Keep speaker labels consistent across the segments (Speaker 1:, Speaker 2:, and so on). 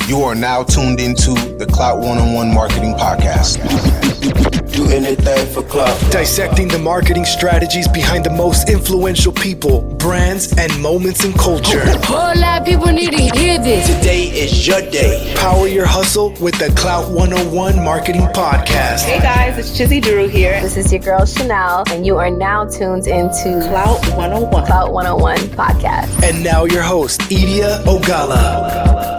Speaker 1: You are now tuned into the Clout101 Marketing Podcast.
Speaker 2: Do anything for clout.
Speaker 3: Dissecting the marketing strategies behind the most influential people, brands, and moments in culture.
Speaker 4: Whole lot of people need to hear this.
Speaker 2: Today is your day.
Speaker 3: Power your hustle with the Clout101 Marketing Podcast.
Speaker 5: Hey guys, it's Chizi Duru here.
Speaker 6: This is your girl Chanel, and you are now tuned into
Speaker 5: Clout101.
Speaker 6: Clout101 Podcast.
Speaker 3: And now your host, Idia Ogala.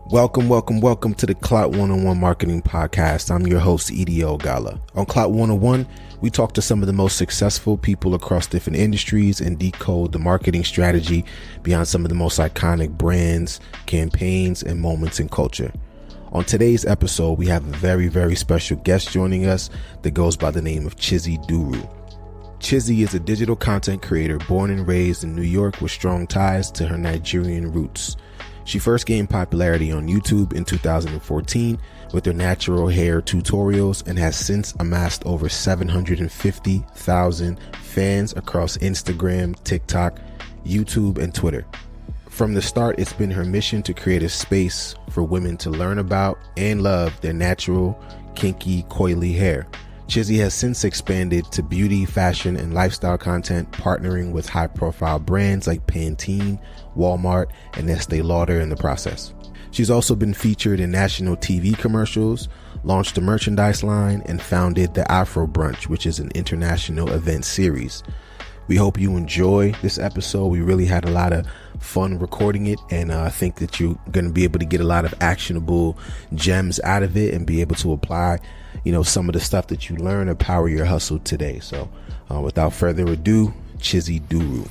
Speaker 7: Welcome to the Clout101 Marketing Podcast. I'm your host, Idia Ogala. On Clout101, we talk to some of the most successful people across different industries and decode the marketing strategy beyond some of the most iconic brands, campaigns, and moments in culture. On today's episode, we have a very, very special guest joining us that goes by the name of Chizi Duru. Chizi is a digital content creator born and raised in New York with strong ties to her Nigerian roots. She first gained popularity on YouTube in 2014 with her natural hair tutorials and has since amassed over 750,000 fans across Instagram, TikTok, YouTube, and Twitter. From the start, it's been her mission to create a space for women to learn about and love their natural, kinky, coily hair. Chizi has since expanded to beauty, fashion, and lifestyle content, partnering with high-profile brands like Pantene, Walmart, and Estee Lauder in the process. She's also been featured in national TV commercials, launched a merchandise line, and founded the Afro Brunch, which is an international event series. We hope you enjoy this episode. We really had a lot of fun recording it, and I think that you're going to be able to get a lot of actionable gems out of it and be able to apply, some of the stuff that you learn to power your hustle today. So without further ado, Chizi Duru.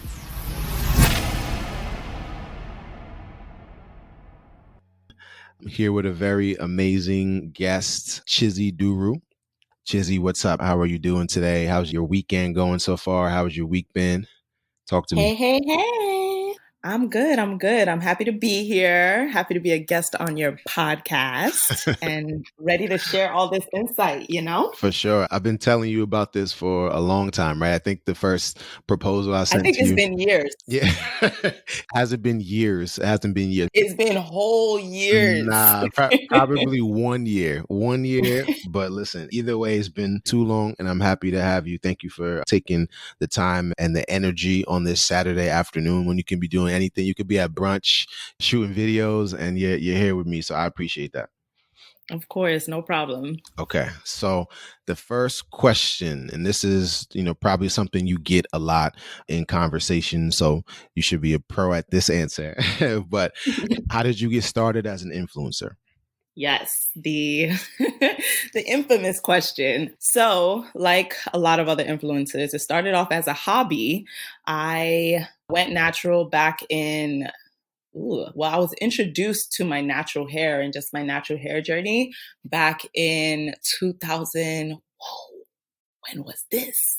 Speaker 7: I'm here with a very amazing guest, Chizi Duru. Chizi, what's up? How are you doing today? How's your weekend going so far? How's your week been? Talk to me.
Speaker 5: Hey. I'm good. I'm happy to be here. Happy to be a guest on your podcast and ready to share all this insight,
Speaker 7: For sure. I've been telling you about this for a long time, right? I think the first proposal I sent to you.
Speaker 5: I think it's been years.
Speaker 7: Yeah. Hasn't been years. It hasn't been years.
Speaker 5: It's been whole years.
Speaker 7: Nah, probably 1 year. 1 year. But listen, either way, it's been too long and I'm happy to have you. Thank you for taking the time and the energy on this Saturday afternoon when you can be doing anything. You could be at brunch, shooting videos, and you're here with me. So I appreciate that.
Speaker 5: Of course, no problem.
Speaker 7: Okay. So the first question, and this is, probably something you get a lot in conversation. So you should be a pro at this answer. But how did you get started as an influencer?
Speaker 5: Yes, the the infamous question. So, like a lot of other influencers, it started off as a hobby. I went natural back in, I was introduced to my natural hair and just my natural hair journey back in 2000. When was this?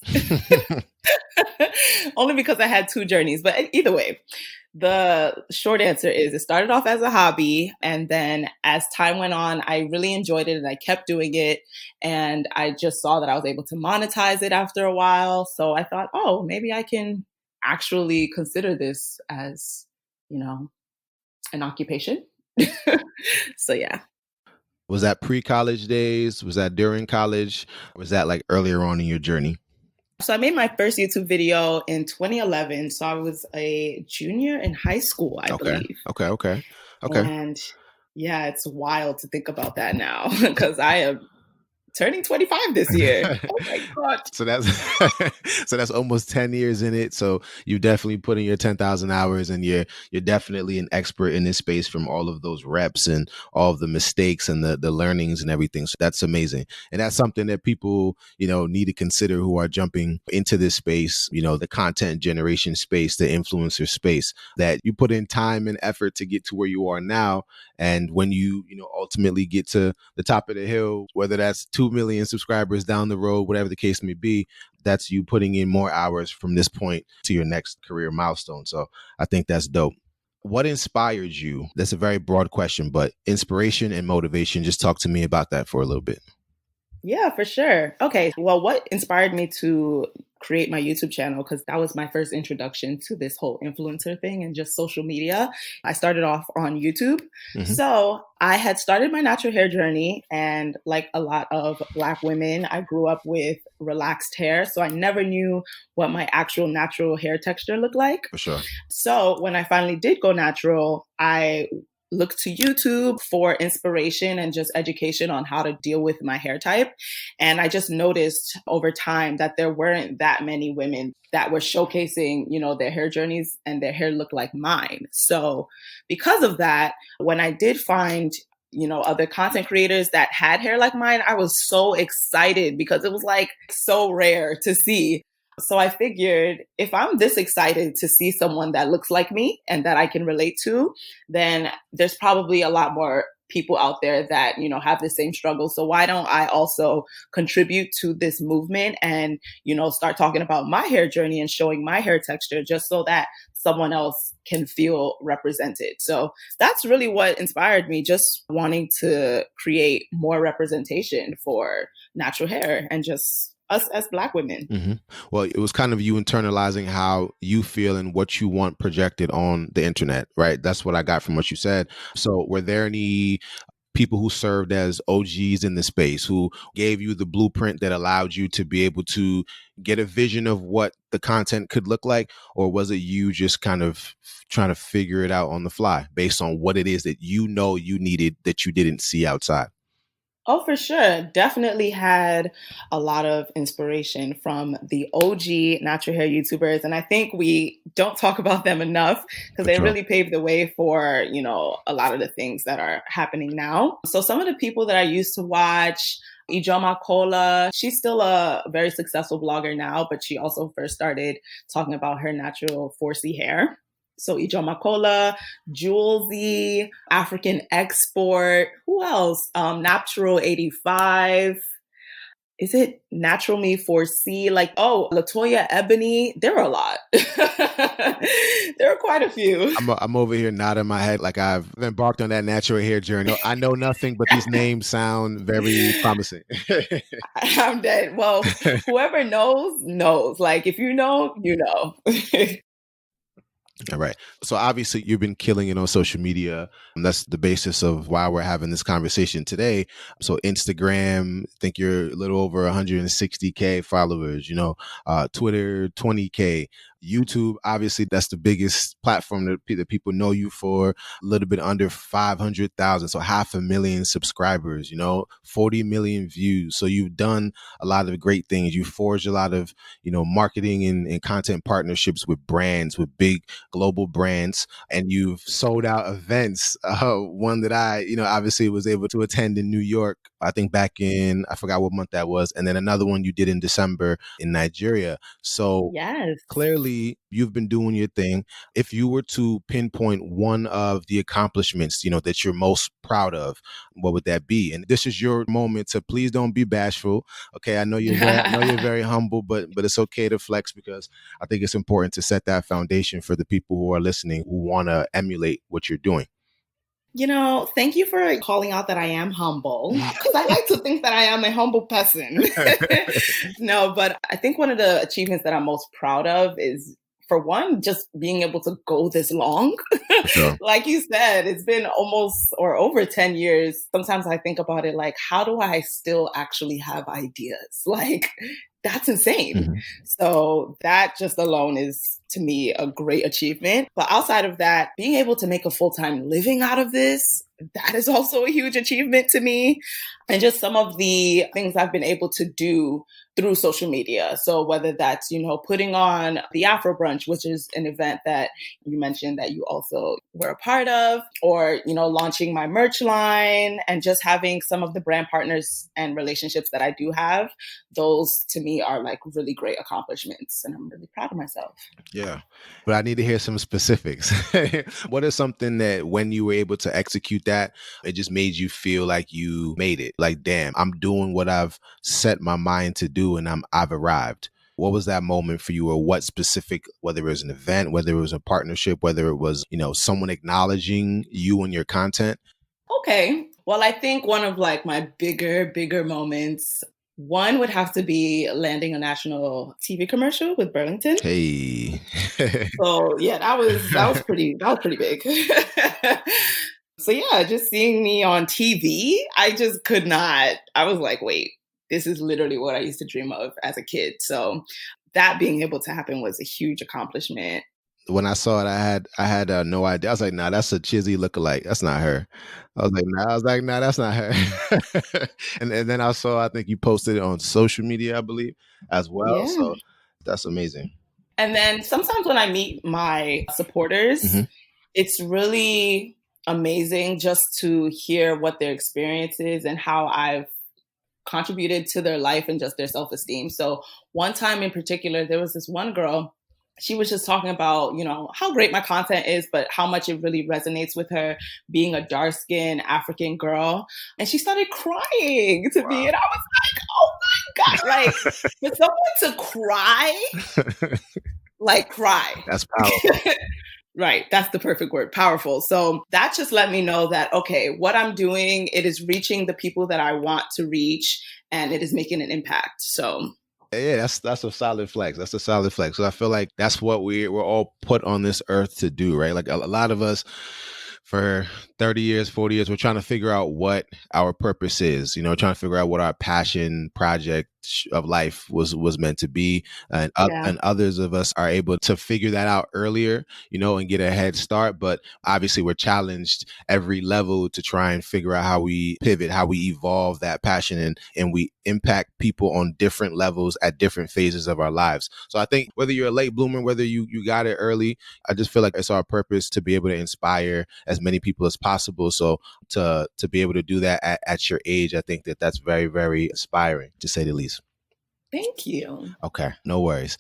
Speaker 5: Only because I had two journeys, but either way. The short answer is it started off as a hobby. And then as time went on, I really enjoyed it and I kept doing it. And I just saw that I was able to monetize it after a while. So I thought, maybe I can actually consider this as, an occupation. So, yeah.
Speaker 7: Was that pre-college days? Was that during college? Or was that like earlier on in your journey?
Speaker 5: So I made my first YouTube video in 2011. So I was a junior in high school, I believe.
Speaker 7: Okay.
Speaker 5: And yeah, it's wild to think about that now because I am turning 25 this year. Oh my God.
Speaker 7: So that's almost 10 years in it. So you definitely put in your 10,000 hours and you're definitely an expert in this space from all of those reps and all of the mistakes and the learnings and everything. So that's amazing. And that's something that people, need to consider who are jumping into this space, the content generation space, the influencer space, that you put in time and effort to get to where you are now. And when you, ultimately get to the top of the hill, whether that's 2 million subscribers down the road, whatever the case may be, that's you putting in more hours from this point to your next career milestone. So I think that's dope. What inspired you? That's a very broad question, but inspiration and motivation, just talk to me about that for a little bit.
Speaker 5: Yeah, for sure. Okay. Well, what inspired me to create my YouTube channel because that was my first introduction to this whole influencer thing and just social media. I started off on YouTube. So I had started my natural hair journey, and like a lot of Black women, I grew up with relaxed hair. So I never knew what my actual natural hair texture looked like.
Speaker 7: For sure.
Speaker 5: So when I finally did go natural, I looked to YouTube for inspiration and just education on how to deal with my hair type. And I just noticed over time that there weren't that many women that were showcasing, you know, their hair journeys and their hair looked like mine. So because of that, when I did find, you know, other content creators that had hair like mine, I was so excited because it was like so rare to see. So I figured if I'm this excited to see someone that looks like me and that I can relate to, then there's probably a lot more people out there that, you know, have the same struggle. So why don't I also contribute to this movement and, you know, start talking about my hair journey and showing my hair texture just so that someone else can feel represented. So that's really what inspired me, just wanting to create more representation for natural hair and just us as Black women.
Speaker 7: Well, it was kind of you internalizing how you feel and what you want projected on the internet, right? That's what I got from what you said. So were there any people who served as OGs in the space who gave you the blueprint that allowed you to be able to get a vision of what the content could look like? Or was it you just kind of trying to figure it out on the fly based on what it is that you know you needed that you didn't see outside?
Speaker 5: Oh, for sure. Definitely had a lot of inspiration from the OG natural hair YouTubers. And I think we don't talk about them enough because they really paved the way for, you know, a lot of the things that are happening now. So some of the people that I used to watch, Idia Kola, she's still a very successful blogger now, but she also first started talking about her natural 4C hair. So Idia Kola, Julesy, African Export, who else? Natural 85. Is it Natural Me 4C? Like, oh, Latoya Ebony. There are a lot. There are quite a few.
Speaker 7: I'm over here nodding my head like I've embarked on that natural hair journey. I know nothing, but these names sound very promising.
Speaker 5: I'm dead. Well, whoever knows, knows. Like, if you know, you know.
Speaker 7: All right. So obviously you've been killing it on social media. And that's the basis of why we're having this conversation today. So Instagram, I think you're a little over 160K followers, you know, Twitter, 20K. YouTube, obviously, that's the biggest platform that people know you for. A little bit under 500,000, so 500,000 subscribers, you know, 40 million views. So you've done a lot of great things. You forged a lot of, you know, marketing and content partnerships with brands, with big global brands, and you've sold out events. One that I, you know, obviously was able to attend in New York, I think back in, I forgot what month that was. And then another one you did in December in Nigeria. So
Speaker 5: yes,
Speaker 7: clearly you've been doing your thing. If you were to pinpoint one of the accomplishments, you know, that you're most proud of, what would that be? And this is your moment to please don't be bashful. Okay. I know you're very humble, but it's okay to flex because I think it's important to set that foundation for the people who are listening who want to emulate what you're doing.
Speaker 5: You know, thank you for calling out that I am humble, because I like to think that I am a humble person. No, but I think one of the achievements that I'm most proud of is, for one, just being able to go this long.
Speaker 7: Sure.
Speaker 5: Like you said, it's been almost or over 10 years. Sometimes I think about it like, how do I still actually have ideas? Like, that's insane. So that just alone is, to me, a great achievement. But outside of that, being able to make a full-time living out of this, that is also a huge achievement to me. And just some of the things I've been able to do through social media. So whether that's, you know, putting on the Afro Brunch, which is an event that you mentioned that you also were a part of, or, you know, launching my merch line and just having some of the brand partners and relationships that I do have, those to me are like really great accomplishments. And I'm really proud of myself.
Speaker 7: Yeah. But I need to hear some specifics. What is something that when you were able to execute that, it just made you feel like you made it? Like, damn, I'm doing what I've set my mind to do and I've arrived. What was that moment for you, or what specific, whether it was an event, whether it was a partnership, whether it was, you know, someone acknowledging you and your content?
Speaker 5: Okay. Well, I think one of like my bigger moments One would have to be landing a national TV commercial with Burlington.
Speaker 7: Hey.
Speaker 5: So yeah, that was pretty big. So yeah, just seeing me on TV, I just could not. I was like, wait, this is literally what I used to dream of as a kid. So that being able to happen was a huge accomplishment.
Speaker 7: When I saw it, I had no idea. I was like, nah, that's a Chizi lookalike. That's not her. I was like, nah, that's not her. and then I saw, I think you posted it on social media, I believe, as well.
Speaker 5: Yeah.
Speaker 7: So that's amazing.
Speaker 5: And then sometimes when I meet my supporters, it's really amazing just to hear what their experience is and how I've contributed to their life and just their self-esteem. So one time in particular, there was this one girl. She was just talking about, how great my content is, but how much it really resonates with her being a dark-skinned African girl. And she started crying to me. And I was like, oh my God, like for someone to cry, like cry.
Speaker 7: That's powerful.
Speaker 5: Right. That's the perfect word. Powerful. So that just let me know that, okay, what I'm doing, it is reaching the people that I want to reach and it is making an impact. So
Speaker 7: yeah, that's a solid flex. That's a solid flex. So I feel like that's what we're all put on this earth to do, right? Like a lot of us for 30 years, 40 years, we're trying to figure out what our purpose is, trying to figure out what our passion project of life was meant to be. And others of us are able to figure that out earlier, and get a head start. But obviously we're challenged every level to try and figure out how we pivot, how we evolve that passion and we impact people on different levels at different phases of our lives. So I think whether you're a late bloomer, whether you got it early, I just feel like it's our purpose to be able to inspire as many people as possible. So to be able to do that at your age, I think that's very, very inspiring, to say the least.
Speaker 5: Thank you.
Speaker 7: Okay, no worries.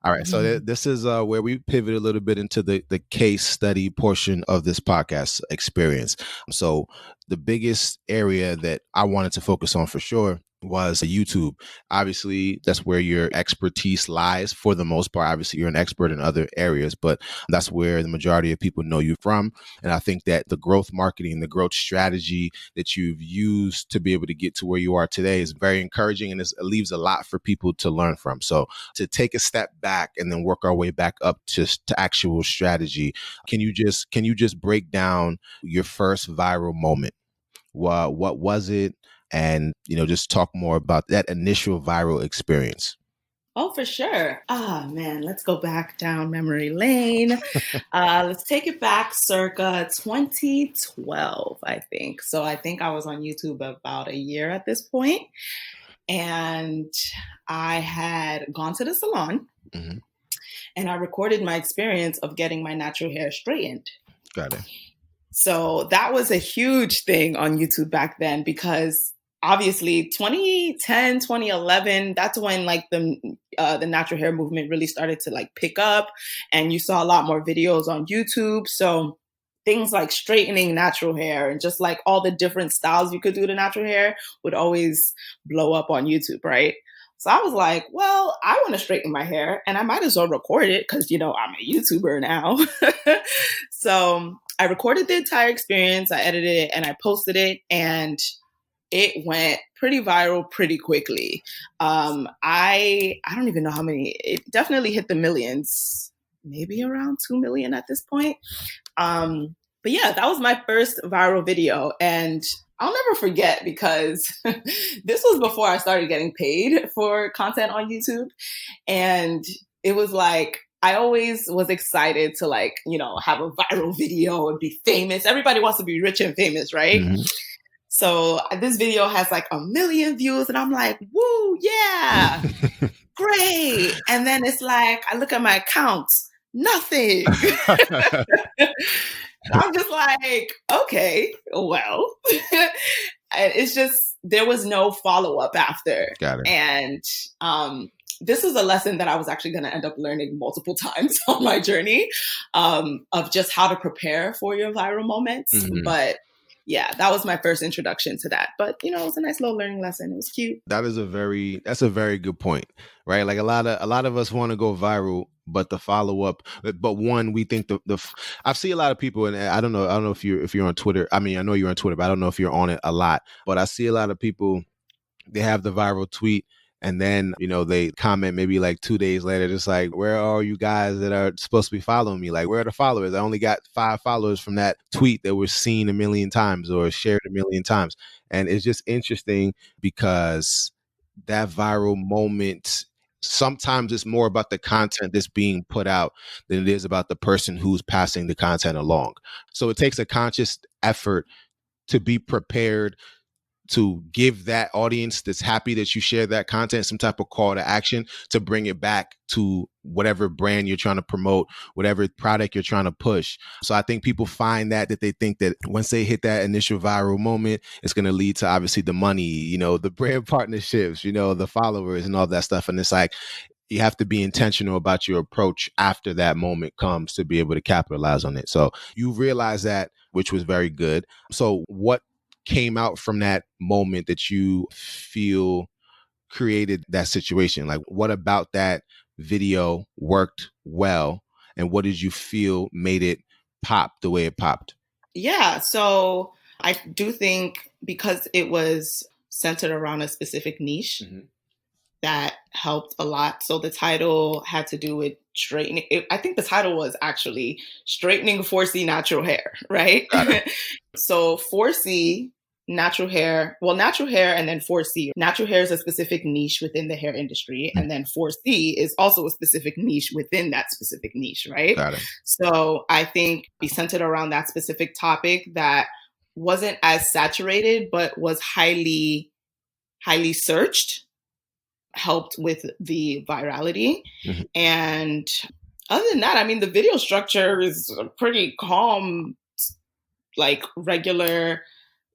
Speaker 7: All right, so this is where we pivot a little bit into the case study portion of this podcast experience. So the biggest area that I wanted to focus on for sure was YouTube. Obviously, that's where your expertise lies for the most part. Obviously, you're an expert in other areas, but that's where the majority of people know you from. And I think that the growth marketing, the growth strategy that you've used to be able to get to where you are today is very encouraging, and it leaves a lot for people to learn from. So to take a step back and then work our way back up to actual strategy, can you just break down your first viral moment? What was it? And, just talk more about that initial viral experience.
Speaker 5: Oh, for sure. Man, let's go back down memory lane. Let's take it back circa 2012, I think. So I think I was on YouTube about a year at this point. And I had gone to the salon and I recorded my experience of getting my natural hair straightened.
Speaker 7: Got it. So
Speaker 5: that was a huge thing on YouTube back then because obviously 2010, 2011, that's when like the natural hair movement really started to like pick up and you saw a lot more videos on YouTube. So things like straightening natural hair and just like all the different styles you could do to natural hair would always blow up on YouTube, right? So I was like, well, I want to straighten my hair and I might as well record it because, I'm a YouTuber now. So I recorded the entire experience, I edited it and I posted it and it went pretty viral pretty quickly. I don't even know how many, it definitely hit the millions, maybe around 2 million at this point. But yeah, that was my first viral video and I'll never forget because this was before I started getting paid for content on YouTube. And it was like, I always was excited to like, have a viral video and be famous. Everybody wants to be rich and famous, right? Mm-hmm. So this video has like 1 million views and I'm like, woo, yeah, great. And then it's like, I look at my accounts, nothing. I'm just like, okay, well, it's just, there was no follow-up after.
Speaker 7: Got it.
Speaker 5: And this is a lesson that I was actually going to end up learning multiple times on my journey of just how to prepare for your viral moments. Mm-hmm. But yeah, that was my first introduction to that. But, it was a nice little learning lesson. It was cute.
Speaker 7: That's a very good point, right? Like a lot of us want to go viral, but the follow up, but one, we think I've seen a lot of people, and I don't know if you're on Twitter. I mean, I know you're on Twitter, but I don't know if you're on it a lot, but I see a lot of people they have the viral tweet, and then, they comment maybe like 2 days later, just like, where are you guys that are supposed to be following me? Like, where are the followers? I only got 5 followers from that tweet that was seen a million times or shared a million times. And it's just interesting because that viral moment, sometimes it's more about the content that's being put out than it is about the person who's passing the content along. So it takes a conscious effort to be prepared to give that audience that's happy that you share that content some type of call to action to bring it back to whatever brand you're trying to promote, whatever product you're trying to push. So I think people find that they think that once they hit that initial viral moment, it's going to lead to obviously the money, the brand partnerships, the followers and all that stuff. And it's like, you have to be intentional about your approach after that moment comes to be able to capitalize on it. So you realize that, which was very good. So what came out from that moment that you feel created that situation? Like, what about that video worked well, and what did you feel made it pop the way it popped?
Speaker 5: Yeah, so I do think because it was centered around a specific niche, that helped a lot. So the title had to do with straightening. I think the title was actually straightening 4C natural hair, right? So 4C natural hair, and then 4C. Natural hair is a specific niche within the hair industry. And then 4C is also a specific niche within that specific niche, right? So I think be centered around that specific topic that wasn't as saturated, but was highly, highly searched, helped with the virality. And other than that, I mean, the video structure is a pretty calm, like regular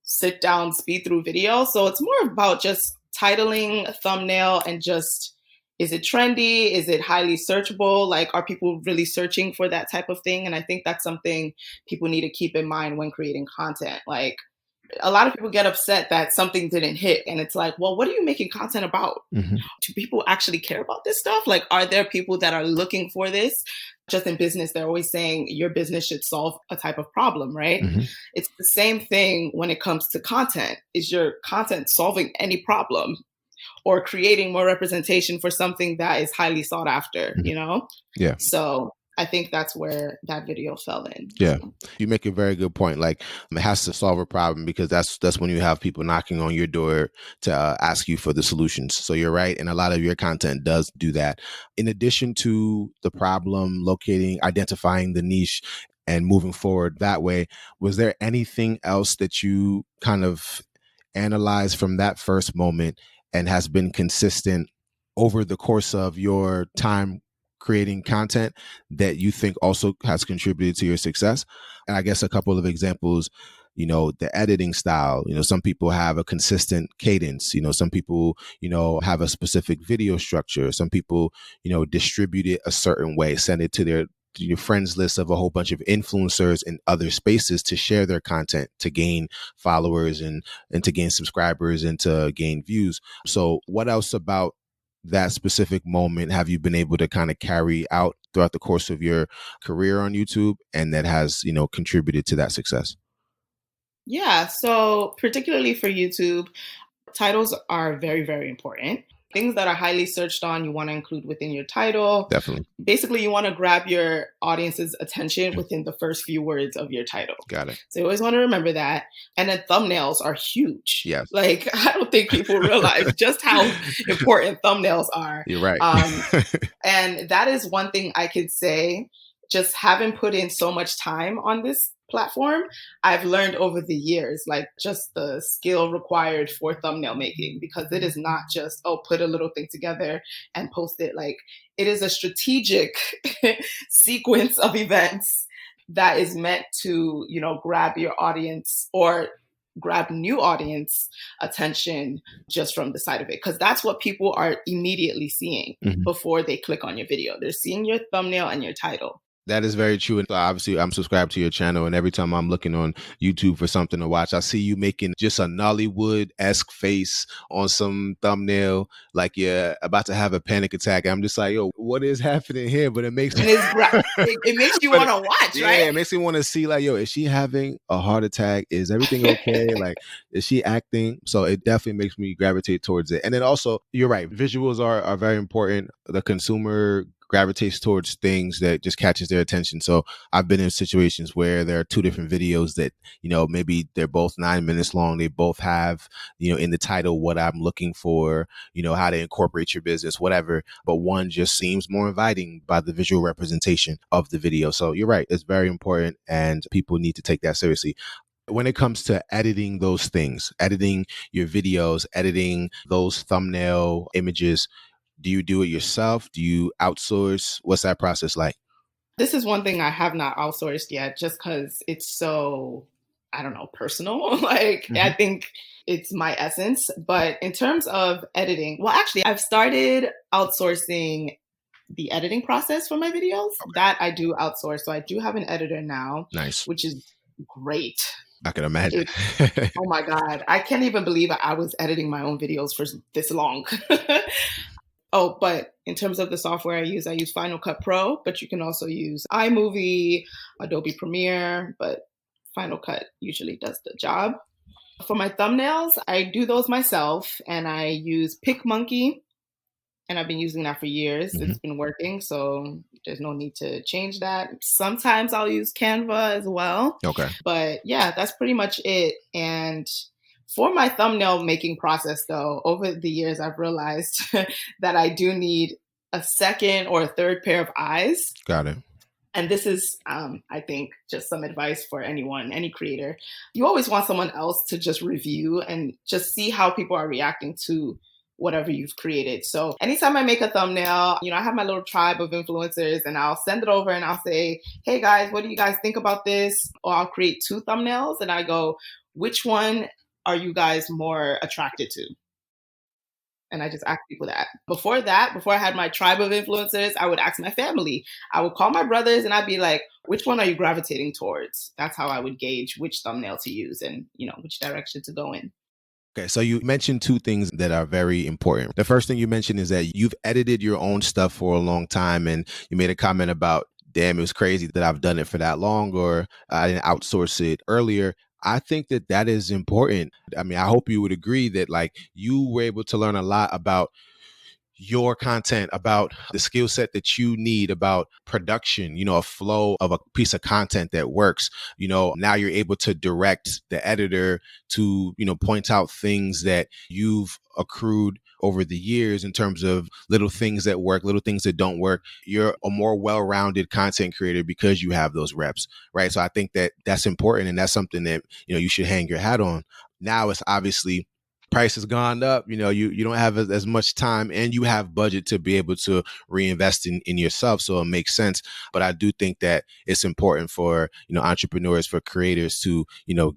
Speaker 5: sit down speed through video. So it's more about just titling, thumbnail, and just, is it trendy? Is it highly searchable? Like, are people really searching for that type of thing? And I think that's something people need to keep in mind when creating content. Like, a lot of people get upset that something didn't hit. And it's like, well, what are you making content about? Do people actually care about this stuff? Like, are there people that are looking for this? Just in business, they're always saying your business should solve a type of problem, right? It's the same thing when it comes to content. Is your content solving any problem or creating more representation for something that is highly sought after,
Speaker 7: Yeah.
Speaker 5: So I think that's where that video fell in.
Speaker 7: Yeah. You make a very good point. Like, it has to solve a problem, because that's when you have people knocking on your door to ask you for the solutions. So you're right. And a lot of your content does do that. In addition to the problem, identifying the niche and moving forward that way, was there anything else that you kind of analyzed from that first moment and has been consistent over the course of your time creating content that you think also has contributed to your success? And I guess a couple of examples, the editing style, some people have a consistent cadence, some people, have a specific video structure. Some people, distribute it a certain way, send it to your friends list of a whole bunch of influencers in other spaces to share their content, to gain followers and to gain subscribers and to gain views. So what else about that specific moment have you been able to kind of carry out throughout the course of your career on YouTube, and that has, contributed to that success?
Speaker 5: Yeah. So particularly for YouTube, titles are very, very important. Things that are highly searched on, you want to include within your title.
Speaker 7: Definitely.
Speaker 5: Basically, you want to grab your audience's attention within the first few words of your title.
Speaker 7: Got it.
Speaker 5: So you always want to remember that. And then thumbnails are huge.
Speaker 7: Yes.
Speaker 5: Like, I don't think people realize just how important thumbnails are.
Speaker 7: You're right.
Speaker 5: And that is one thing I could say, just having put in so much time on this platform, I've learned over the years, like, just the skill required for thumbnail making, because it is not just, put a little thing together and post it. Like, it is a strategic sequence of events that is meant to, grab your audience or grab new audience attention just from the side of it. Because that's what people are immediately seeing before they click on your video. They're seeing your thumbnail and your title.
Speaker 7: That is very true. And obviously, I'm subscribed to your channel, and every time I'm looking on YouTube for something to watch, I see you making just a Nollywood-esque face on some thumbnail, like you're about to have a panic attack. I'm just like, yo, what is happening here? But it makes
Speaker 5: And it makes you want to watch,
Speaker 7: yeah,
Speaker 5: right?
Speaker 7: it makes me want to see, like, yo, is she having a heart attack? Is everything okay? Like, is she acting? So it definitely makes me gravitate towards it. And then also, you're right, visuals are very important. The consumer gravitates towards things that just catches their attention. So I've been in situations where there are two different videos that, maybe they're both 9 minutes long. They both have, in the title, what I'm looking for, how to incorporate your business, whatever. But one just seems more inviting by the visual representation of the video. So you're right. It's very important, and people need to take that seriously. When it comes to editing those things, editing your videos, editing those thumbnail images, do you do it yourself? Do you outsource? What's that process like?
Speaker 5: This is one thing I have not outsourced yet, just because it's so, I don't know, personal. Like, I think it's my essence. But in terms of editing, well, actually, I've started outsourcing the editing process for my videos. That I do outsource. So I do have an editor now,
Speaker 7: Nice.
Speaker 5: which is great.
Speaker 7: I can imagine.
Speaker 5: Oh my God. I can't even believe I was editing my own videos for this long. Oh, but in terms of the software I use Final Cut Pro, but you can also use iMovie, Adobe Premiere, but Final Cut usually does the job. For my thumbnails, I do those myself, and I use PicMonkey, and I've been using that for years. It's been working, so there's no need to change that. Sometimes I'll use Canva as well.
Speaker 7: Okay.
Speaker 5: But yeah, that's pretty much it. And for my thumbnail making process, though, over the years, I've realized that I do need a second or a third pair of eyes.
Speaker 7: Got it.
Speaker 5: And this is, I think, just some advice for anyone, any creator. You always want someone else to just review and just see how people are reacting to whatever you've created. So anytime I make a thumbnail, I have my little tribe of influencers, and I'll send it over and I'll say, hey guys, what do you guys think about this? Or I'll create 2 thumbnails and I go, which one are you guys more attracted to? And I just ask people that. Before I had my tribe of influencers, I would ask my family. I would call my brothers and I'd be like, which one are you gravitating towards? That's how I would gauge which thumbnail to use and, which direction to go in.
Speaker 7: Okay, so you mentioned 2 things that are very important. The first thing you mentioned is that you've edited your own stuff for a long time, and you made a comment about, damn, it was crazy that I've done it for that long, or I didn't outsource it earlier. I think that is important. I mean, I hope you would agree that, like, you were able to learn a lot about your content, about the skill set that you need, about production, a flow of a piece of content that works. Now you're able to direct the editor to, point out things that you've accrued over the years in terms of little things that work, little things that don't work. You're a more well-rounded content creator because you have those reps, right? So I think that that's important, and that's something that, you should hang your hat on. Now it's obviously price has gone up, you don't have as much time, and you have budget to be able to reinvest in yourself. So it makes sense. But I do think that it's important for, entrepreneurs, for creators to,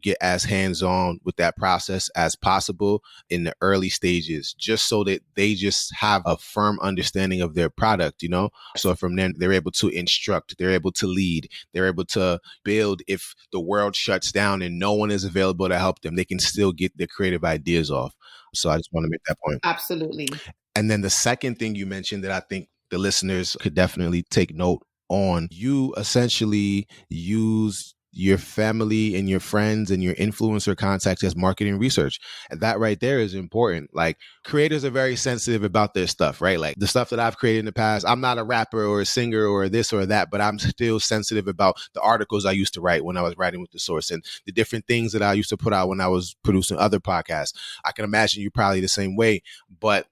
Speaker 7: get as hands-on with that process as possible in the early stages, just so that they just have a firm understanding of their product, So from then they're able to instruct, they're able to lead, they're able to build. If the world shuts down and no one is available to help them, they can still get their creative ideas off. So I just want to make that point.
Speaker 5: Absolutely.
Speaker 7: And then the second thing you mentioned that I think the listeners could definitely take note on, you essentially use your family and your friends and your influencer contacts as marketing research. And that right there is important. Like, creators are very sensitive about their stuff, right? Like the stuff that I've created in the past, I'm not a rapper or a singer or this or that, but I'm still sensitive about the articles I used to write when I was writing with The Source, and the different things that I used to put out when I was producing other podcasts. I can imagine you probably the same way, but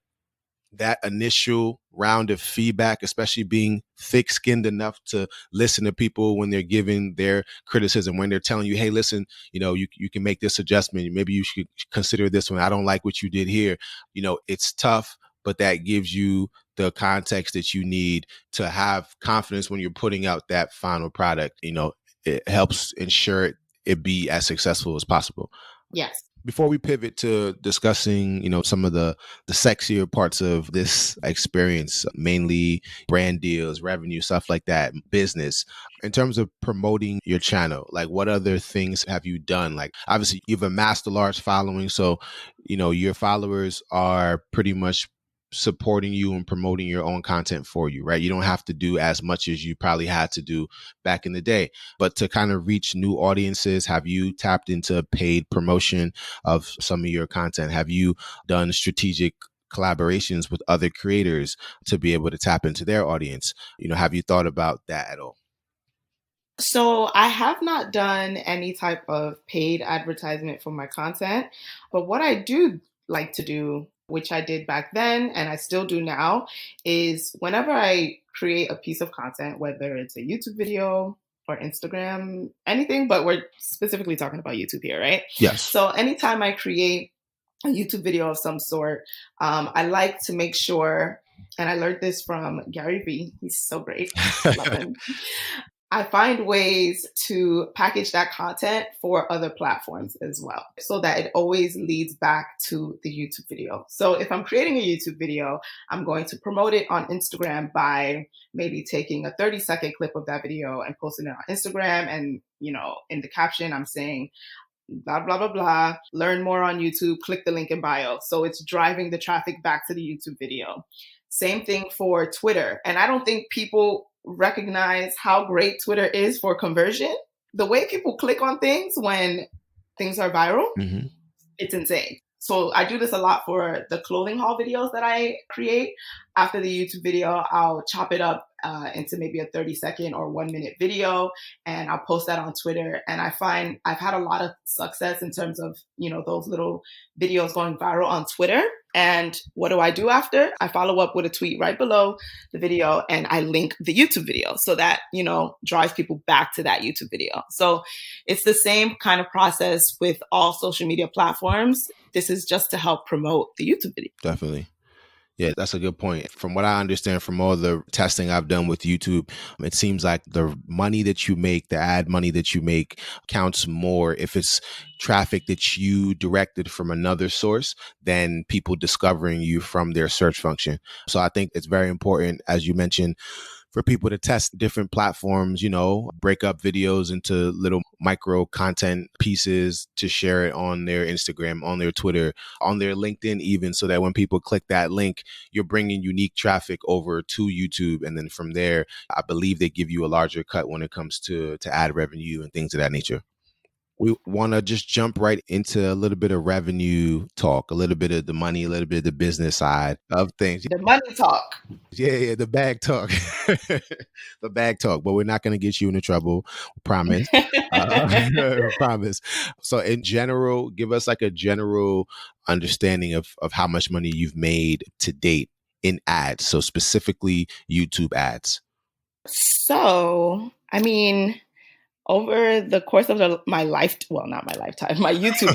Speaker 7: that initial round of feedback, especially being thick-skinned enough to listen to people when they're giving their criticism, when they're telling you, hey, listen, you can make this adjustment. Maybe you should consider this one. I don't like what you did here. It's tough, but that gives you the context that you need to have confidence when you're putting out that final product. It helps ensure it be as successful as possible.
Speaker 5: Yes.
Speaker 7: Before we pivot to discussing, some of the sexier parts of this experience, mainly brand deals, revenue, stuff like that, business, in terms of promoting your channel, like what other things have you done? Like obviously you've amassed a large following, so your followers are pretty much supporting you and promoting your own content for you, right? You don't have to do as much as you probably had to do back in the day. But to kind of reach new audiences, have you tapped into paid promotion of some of your content? Have you done strategic collaborations with other creators to be able to tap into their audience? Have you thought about that at all?
Speaker 5: So I have not done any type of paid advertisement for my content, but what I do like to do, which I did back then and I still do now, is whenever I create a piece of content, whether it's a YouTube video or Instagram, anything, but we're specifically talking about YouTube here, right?
Speaker 7: Yes.
Speaker 5: So anytime I create a YouTube video of some sort, I like to make sure, and I learned this from Gary Vee, he's so great, love him. I find ways to package that content for other platforms as well, so that it always leads back to the YouTube video. So if I'm creating a YouTube video, I'm going to promote it on Instagram by maybe taking a 30-second clip of that video and posting it on Instagram. And, in the caption, I'm saying, blah, blah, blah, blah, learn more on YouTube, click the link in bio. So it's driving the traffic back to the YouTube video. Same thing for Twitter. And I don't think people recognize how great Twitter is for conversion. The way people click on things when things are viral, it's insane. So I do this a lot for the clothing haul videos that I create. After the YouTube video, I'll chop it up into maybe a 30-second or 1-minute video, and I'll post that on Twitter. And I find I've had a lot of success in terms of, those little videos going viral on Twitter. And what do I do after? I follow up with a tweet right below the video, and I link the YouTube video so that, drives people back to that YouTube video. So it's the same kind of process with all social media platforms. This is just to help promote the YouTube video.
Speaker 7: Definitely. Yeah, that's a good point. From what I understand from all the testing I've done with YouTube, it seems like the money that you make, the ad money that you make, counts more if it's traffic that you directed from another source than people discovering you from their search function. So I think it's very important, as you mentioned, for people to test different platforms, break up videos into little micro content pieces to share it on their Instagram, on their Twitter, on their LinkedIn even, so that when people click that link, you're bringing unique traffic over to YouTube. And then from there, I believe they give you a larger cut when it comes to ad revenue and things of that nature. We want to just jump right into a little bit of revenue talk, a little bit of the money, a little bit of the business side of things.
Speaker 5: The money talk.
Speaker 7: Yeah, the bag talk. The bag talk. But we're not going to get you into trouble. Promise. Promise. So in general, give us like a general understanding of how much money you've made to date in ads. So specifically YouTube ads.
Speaker 5: So, over the course of my life, well, not my lifetime, my YouTube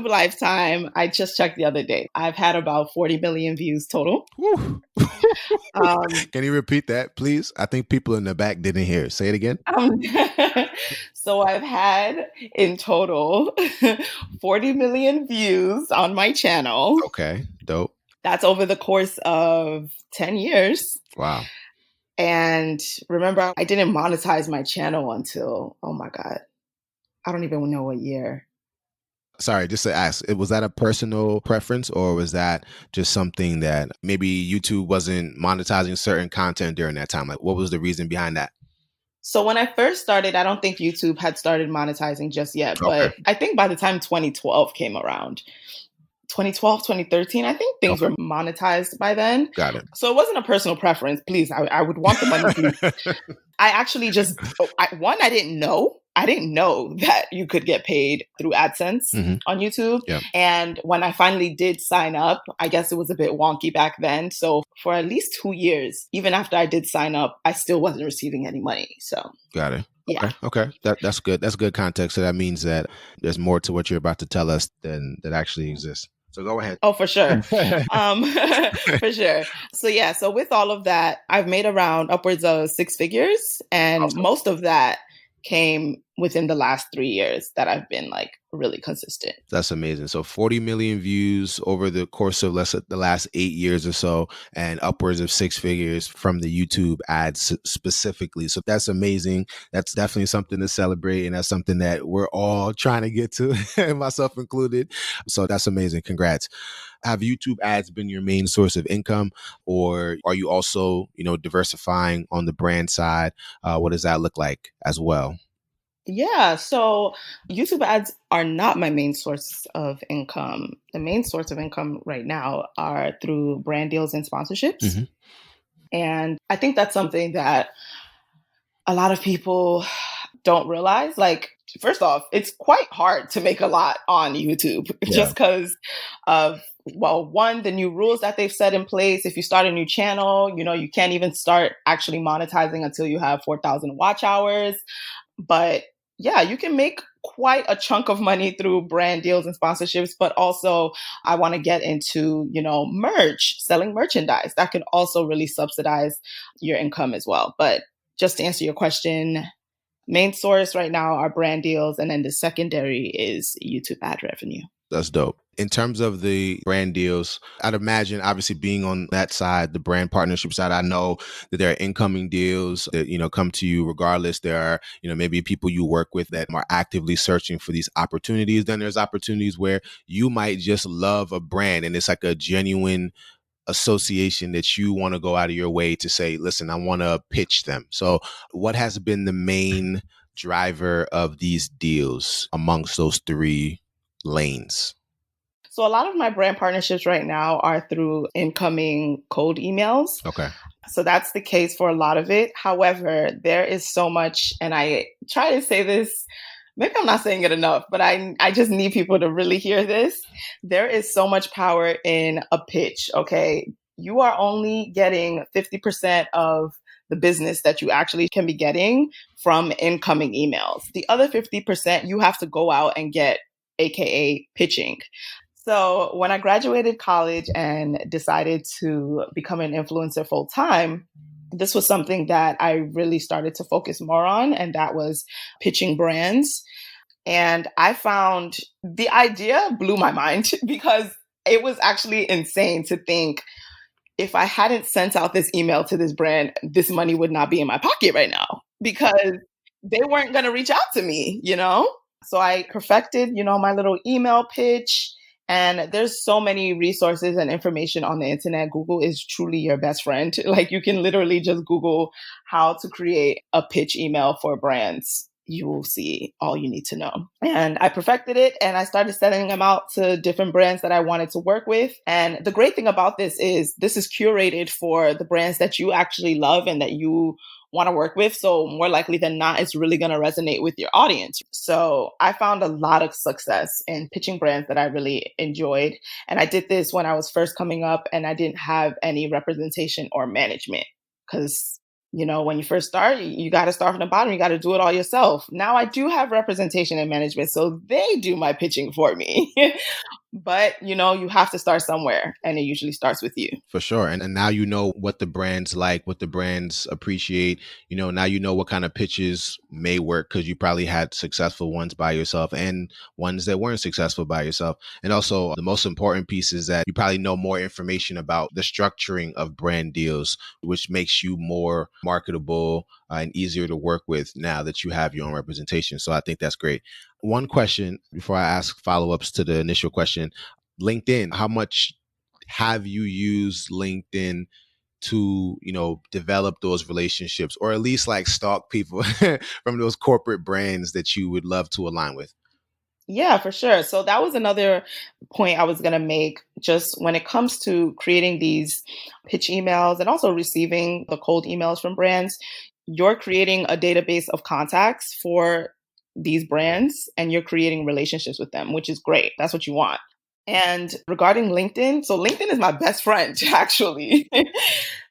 Speaker 5: lifetime, I just checked the other day. I've had about 40 million views total.
Speaker 7: Can you repeat that, please? I think people in the back didn't hear it. Say it again.
Speaker 5: So I've had in total 40 million views on my channel.
Speaker 7: Okay, dope.
Speaker 5: That's over the course of 10 years.
Speaker 7: Wow.
Speaker 5: And remember, I didn't monetize my channel until, oh my God, I don't even know what year.
Speaker 7: Sorry, just to ask, was that a personal preference, or was that just something that maybe YouTube wasn't monetizing certain content during that time? Like, what was the reason behind that?
Speaker 5: So when I first started, I don't think YouTube had started monetizing just yet, but I think by the time 2012 came around, 2012, 2013, I think things were monetized by then.
Speaker 7: Got it.
Speaker 5: So it wasn't a personal preference. Please, I would want the money. Please. I actually just, I didn't know. I didn't know that you could get paid through AdSense on YouTube. Yeah. And when I finally did sign up, I guess it was a bit wonky back then. So for at least 2 years, even after I did sign up, I still wasn't receiving any money. So
Speaker 7: got it.
Speaker 5: Yeah.
Speaker 7: Okay. That's good. That's good context. So that means that there's more to what you're about to tell us than that actually exists. So go ahead.
Speaker 5: Oh, for sure. For sure. So yeah, so with all of that, I've made around upwards of 6 figures. And most of that came within the last 3 years that I've been like really consistent.
Speaker 7: That's amazing. So 40 million views over the course of the last 8 years or so, and upwards of 6 figures from the YouTube ads specifically. So that's amazing. That's definitely something to celebrate. And that's something that we're all trying to get to, myself included. So that's amazing. Congrats. Have YouTube ads been your main source of income, or are you also, diversifying on the brand side? What does that look like as well?
Speaker 5: Yeah, so YouTube ads are not my main source of income. The main source of income right now are through brand deals and sponsorships.
Speaker 7: Mm-hmm.
Speaker 5: And I think that's something that a lot of people don't realize. Like, first off, it's quite hard to make a lot on YouTube just because of, well, one, the new rules that they've set in place. If you start a new channel, you can't even start actually monetizing until you have 4,000 watch hours. But yeah, you can make quite a chunk of money through brand deals and sponsorships, but also I want to get into, merch, selling merchandise. That can also really subsidize your income as well. But just to answer your question, main source right now are brand deals, and then the secondary is YouTube ad revenue.
Speaker 7: That's dope. In terms of the brand deals, I'd imagine, obviously being on that side, the brand partnership side, I know that there are incoming deals that, come to you regardless. There are, maybe people you work with that are actively searching for these opportunities. Then there's opportunities where you might just love a brand and it's like a genuine association that you want to go out of your way to say, listen, I want to pitch them. So what has been the main driver of these deals amongst those three lanes?
Speaker 5: So a lot of my brand partnerships right now are through incoming cold emails.
Speaker 7: Okay.
Speaker 5: So that's the case for a lot of it. However, there is so much, and I try to say this, maybe I'm not saying it enough, but I just need people to really hear this. There is so much power in a pitch, okay? You are only getting 50% of the business that you actually can be getting from incoming emails. The other 50%, you have to go out and get, AKA pitching. So when I graduated college and decided to become an influencer full time, this was something that I really started to focus more on, and that was pitching brands. And I found the idea blew my mind because it was actually insane to think if I hadn't sent out this email to this brand, this money would not be in my pocket right now because they weren't going to reach out to me, So I perfected, my little email pitch. And there's so many resources and information on the internet. Google is truly your best friend. Like, you can literally just Google how to create a pitch email for brands. You will see all you need to know. And I perfected it, and I started sending them out to different brands that I wanted to work with. And the great thing about this is curated for the brands that you actually love and that you want to work with. So more likely than not, it's really going to resonate with your audience. So I found a lot of success in pitching brands that I really enjoyed. And I did this when I was first coming up and I didn't have any representation or management because, when you first start, you got to start from the bottom. You got to do it all yourself. Now I do have representation and management, so they do my pitching for me. But, you have to start somewhere, and it usually starts with you.
Speaker 7: For sure. And now you know what the brands like, what the brands appreciate. Now you know what kind of pitches may work because you probably had successful ones by yourself and ones that weren't successful by yourself. And also the most important piece is that you probably know more information about the structuring of brand deals, which makes you more marketable and easier to work with now that you have your own representation. So I think that's great. One question before I ask follow-ups to the initial question, LinkedIn, how much have you used LinkedIn to, develop those relationships or at least like stalk people from those corporate brands that you would love to align with?
Speaker 5: Yeah, for sure. So that was another point I was going to make just when it comes to creating these pitch emails and also receiving the cold emails from brands. You're creating a database of contacts for these brands and you're creating relationships with them, which is great. That's what you want. And regarding LinkedIn, so LinkedIn is my best friend, actually,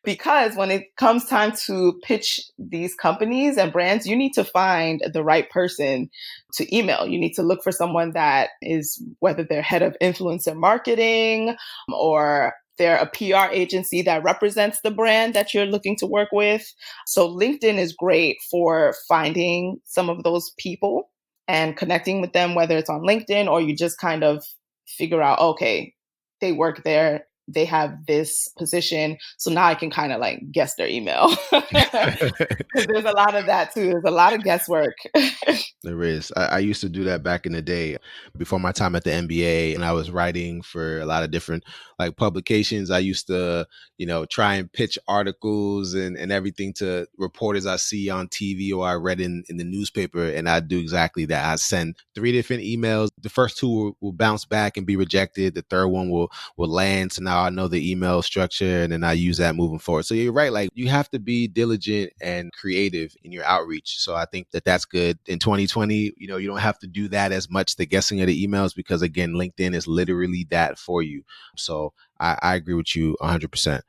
Speaker 5: because when it comes time to pitch these companies and brands, you need to find the right person to email. You need to look for someone that is, whether they're head of influencer marketing or They're a PR agency that represents the brand that you're looking to work with. So LinkedIn is great for finding some of those people and connecting with them, whether it's on LinkedIn or you just kind of figure out, okay, they work there, they have this position. So now I can kind of like guess their email. Because there's a lot of that too. There's a lot of guesswork.
Speaker 7: There is. I used to do that back in the day before my time at the NBA, and I was writing for a lot of different like publications. I used to, try and pitch articles and everything to reporters I see on TV or I read in the newspaper. And I do exactly that. I send 3 different emails. The first 2 will bounce back and be rejected. The third one will land. So now I know the email structure and then I use that moving forward. So you're right. Like you have to be diligent and creative in your outreach. So I think that that's good. In 2020, you don't have to do that as much, the guessing of the emails, because again, LinkedIn is literally that for you. So I agree with you 100%.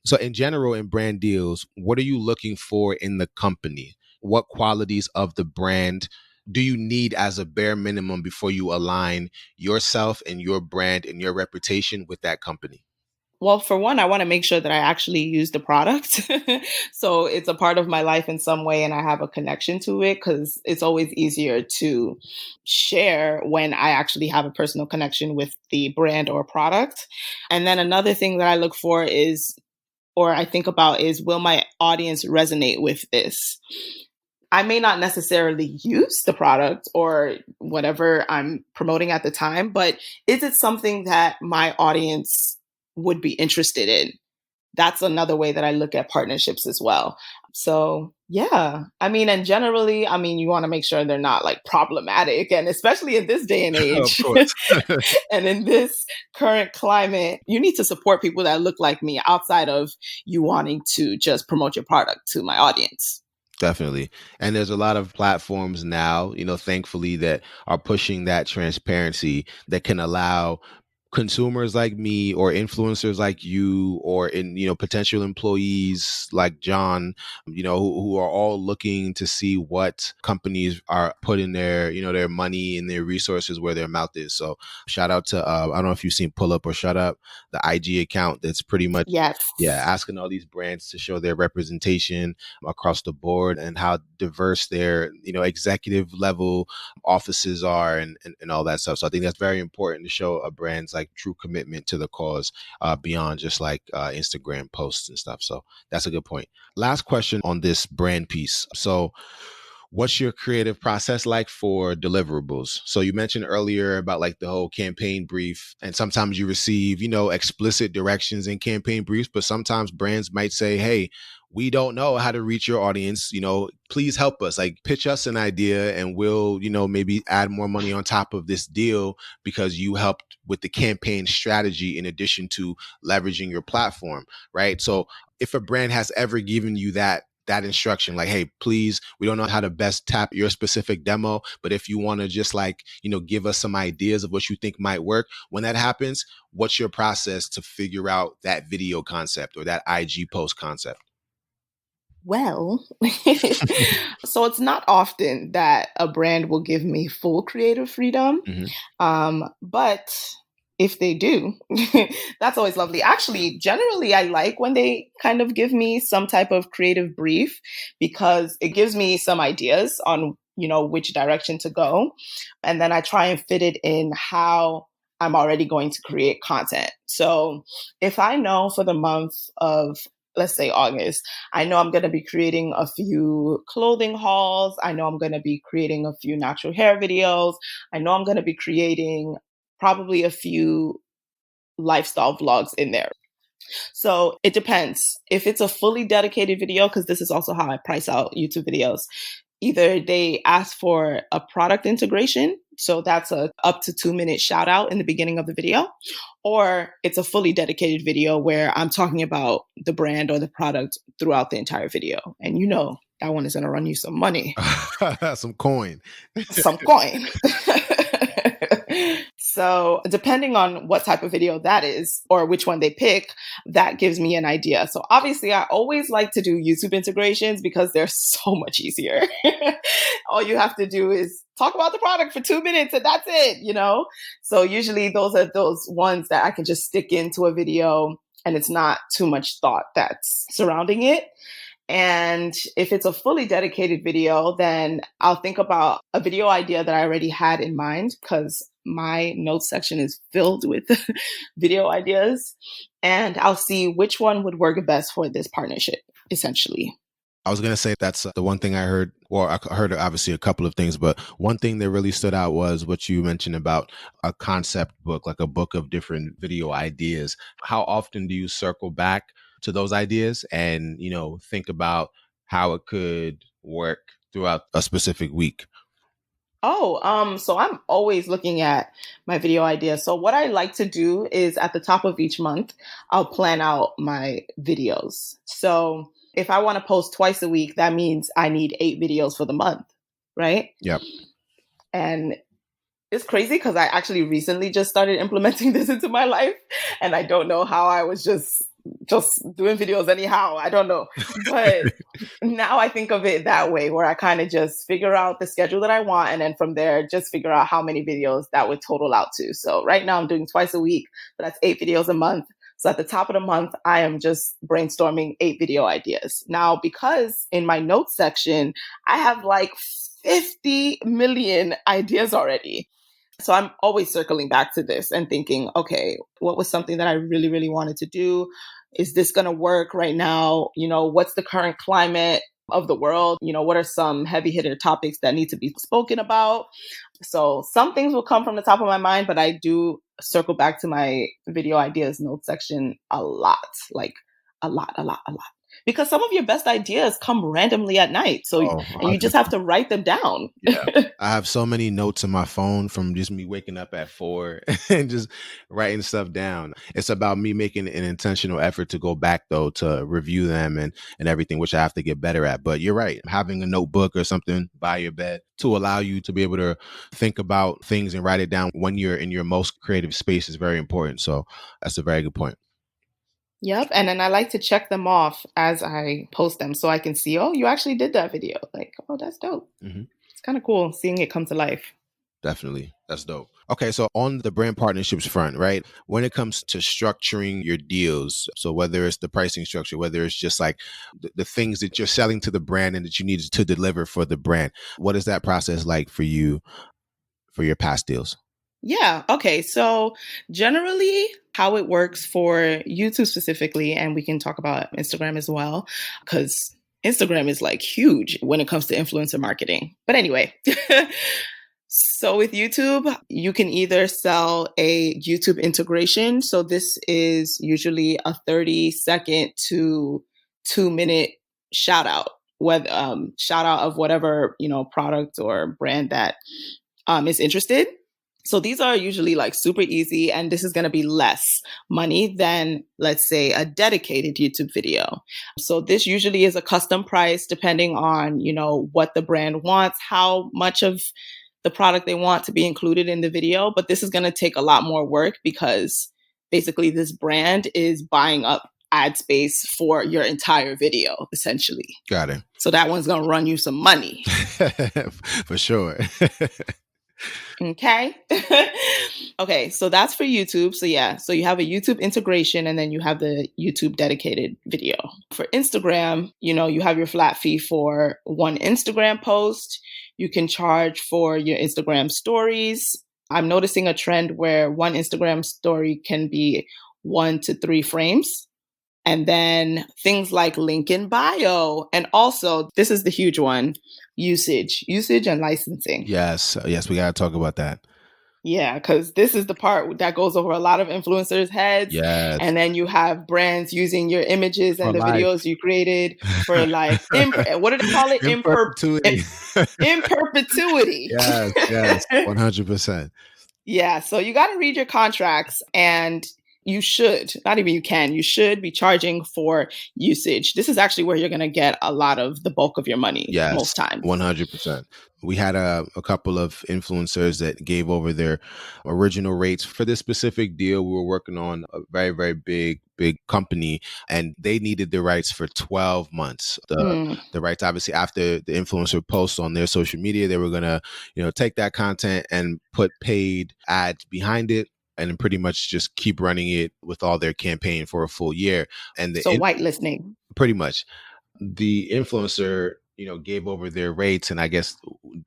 Speaker 7: So in general, in brand deals, what are you looking for in the company? What qualities of the brand do you need as a bare minimum before you align yourself and your brand and your reputation with that company?
Speaker 5: Well, for one, I want to make sure that I actually use the product. So it's a part of my life in some way and I have a connection to it, because it's always easier to share when I actually have a personal connection with the brand or product. And then another thing that I look for is, or I think about is, will my audience resonate with this? I may not necessarily use the product or whatever I'm promoting at the time, but is it something that my audience would be interested in? That's another way that I look at partnerships as well. So yeah, and generally, you want to make sure they're not like problematic, and especially in this day and age,
Speaker 7: Of course.
Speaker 5: and in this current climate, you need to support people that look like me outside of you wanting to just promote your product to my audience.
Speaker 7: Definitely. And there's a lot of platforms now, thankfully, that are pushing that transparency that can allow consumers like me or influencers like you or potential employees like John, who are all looking to see what companies are putting their money and their resources where their mouth is. So shout out to I don't know if you've seen Pull Up or Shut Up, the IG account that's pretty much asking all these brands to show their representation across the board and how diverse their executive level offices are and all that stuff. So I think that's very important to show a brand's like true commitment to the cause beyond just like Instagram posts and stuff. So that's a good point. Last question on this brand piece. So what's your creative process like for deliverables? So you mentioned earlier about like the whole campaign brief, and sometimes you receive, explicit directions in campaign briefs, but sometimes brands might say, hey, we don't know how to reach your audience, please help us, like pitch us an idea and we'll, maybe add more money on top of this deal because you helped with the campaign strategy in addition to leveraging your platform, right? So if a brand has ever given you that instruction, like, hey, please, we don't know how to best tap your specific demo, but if you want to just like, give us some ideas of what you think might work, when that happens, what's your process to figure out that video concept or that IG post concept?
Speaker 5: Well, so it's not often that a brand will give me full creative freedom. But if they do, that's always lovely. Actually, generally, I like when they kind of give me some type of creative brief because it gives me some ideas on, which direction to go. And then I try and fit it in how I'm already going to create content. So if I know for the month of, let's say August, I know I'm going to be creating a few clothing hauls. I know I'm going to be creating a few natural hair videos. I know I'm going to be creating probably a few lifestyle vlogs in there. So it depends. If it's a fully dedicated video, because this is also how I price out YouTube videos, either they ask for a product integration, so that's a up to 2-minute shout out in the beginning of the video, or it's a fully dedicated video where I'm talking about the brand or the product throughout the entire video. And that one is going to run you some money.
Speaker 7: Some coin.
Speaker 5: Some coin. So depending on what type of video that is or which one they pick, that gives me an idea. So obviously I always like to do YouTube integrations because they're so much easier. All you have to do is talk about the product for 2 minutes and that's it, So usually those are those ones that I can just stick into a video and it's not too much thought that's surrounding it. And if it's a fully dedicated video, then I'll think about a video idea that I already had in mind, because my notes section is filled with video ideas. And I'll see which one would work best for this partnership, essentially.
Speaker 7: I was going to say that's the one thing I heard. Well, I heard obviously a couple of things, but one thing that really stood out was what you mentioned about a concept book, like a book of different video ideas. How often do you circle back to those ideas and, think about how it could work throughout a specific week?
Speaker 5: So I'm always looking at my video ideas. So what I like to do is at the top of each month, I'll plan out my videos. So if I want to post twice a week, that means I need 8 videos for the month, right?
Speaker 7: Yep.
Speaker 5: And it's crazy because I actually recently just started implementing this into my life, and I don't know how I was just doing videos anyhow. I don't know. But now I think of it that way, where I kind of just figure out the schedule that I want, and then from there, just figure out how many videos that would total out to. So right now I'm doing twice a week, but that's 8 videos a month. So at the top of the month, I am just brainstorming 8 video ideas. Now, because in my notes section, I have like 50 million ideas already. So I'm always circling back to this and thinking, okay, what was something that I really, really wanted to do? Is this going to work right now? What's the current climate of the world? What are some heavy hitter topics that need to be spoken about? So some things will come from the top of my mind, but I do circle back to my video ideas note section a lot, like a lot. Because some of your best ideas come randomly at night. So and you just have to write them down.
Speaker 7: Yeah. I have so many notes on my phone from just me waking up at 4 and just writing stuff down. It's about me making an intentional effort to go back, though, to review them and everything, which I have to get better at. But you're right. Having a notebook or something by your bed to allow you to be able to think about things and write it down when you're in your most creative space is very important. So that's a very good point.
Speaker 5: Yep. And then I like to check them off as I post them so I can see, oh, you actually did that video. Like, oh, that's dope. Mm-hmm. It's kind of cool seeing it come to life.
Speaker 7: Definitely. That's dope. Okay. So on the brand partnerships front, right? When it comes to structuring your deals, so whether it's the pricing structure, whether it's just like the things that you're selling to the brand and that you need to deliver for the brand, what is that process like for you for your past deals?
Speaker 5: Yeah. Okay. So generally how it works for YouTube specifically, and we can talk about Instagram as well, because Instagram is like huge when it comes to influencer marketing. But anyway, so with YouTube, you can either sell a YouTube integration. So this is usually a 30-second to 2-minute shout out, shout out of whatever, product or brand that is interested. So these are usually like super easy, and this is going to be less money than, let's say, a dedicated YouTube video. So this usually is a custom price depending on, what the brand wants, how much of the product they want to be included in the video. But this is going to take a lot more work because basically this brand is buying up ad space for your entire video, essentially.
Speaker 7: Got it.
Speaker 5: So that one's going to run you some money.
Speaker 7: For sure.
Speaker 5: Okay. Okay. So that's for YouTube. So yeah. So you have a YouTube integration and then you have the YouTube dedicated video. For Instagram, you have your flat fee for one Instagram post. You can charge for your Instagram stories. I'm noticing a trend where one Instagram story can be 1 to 3 frames. And then things like link in bio. And also, this is the huge one, usage and licensing.
Speaker 7: Yes. We got to talk about that.
Speaker 5: Yeah, because this is the part that goes over a lot of influencers' heads.
Speaker 7: Yes.
Speaker 5: And then you have brands using your images and the videos you created for like, what do they call it?
Speaker 7: In perpetuity.
Speaker 5: In perpetuity.
Speaker 7: Yes, 100%.
Speaker 5: Yeah, so you got to read your contracts, and you should be charging for usage. This is actually where you're going to get a lot of the bulk of your money most times.
Speaker 7: 100%. We had a couple of influencers that gave over their original rates for this specific deal. We were working on a very, very big company, and they needed the rights for 12 months. The rights, obviously, after the influencer posts on their social media, they were going to, take that content and put paid ads behind it. and then pretty much just keep running it with all their campaign for a full year. And
Speaker 5: So whitelisting.
Speaker 7: pretty much the influencer, gave over their rates, and I guess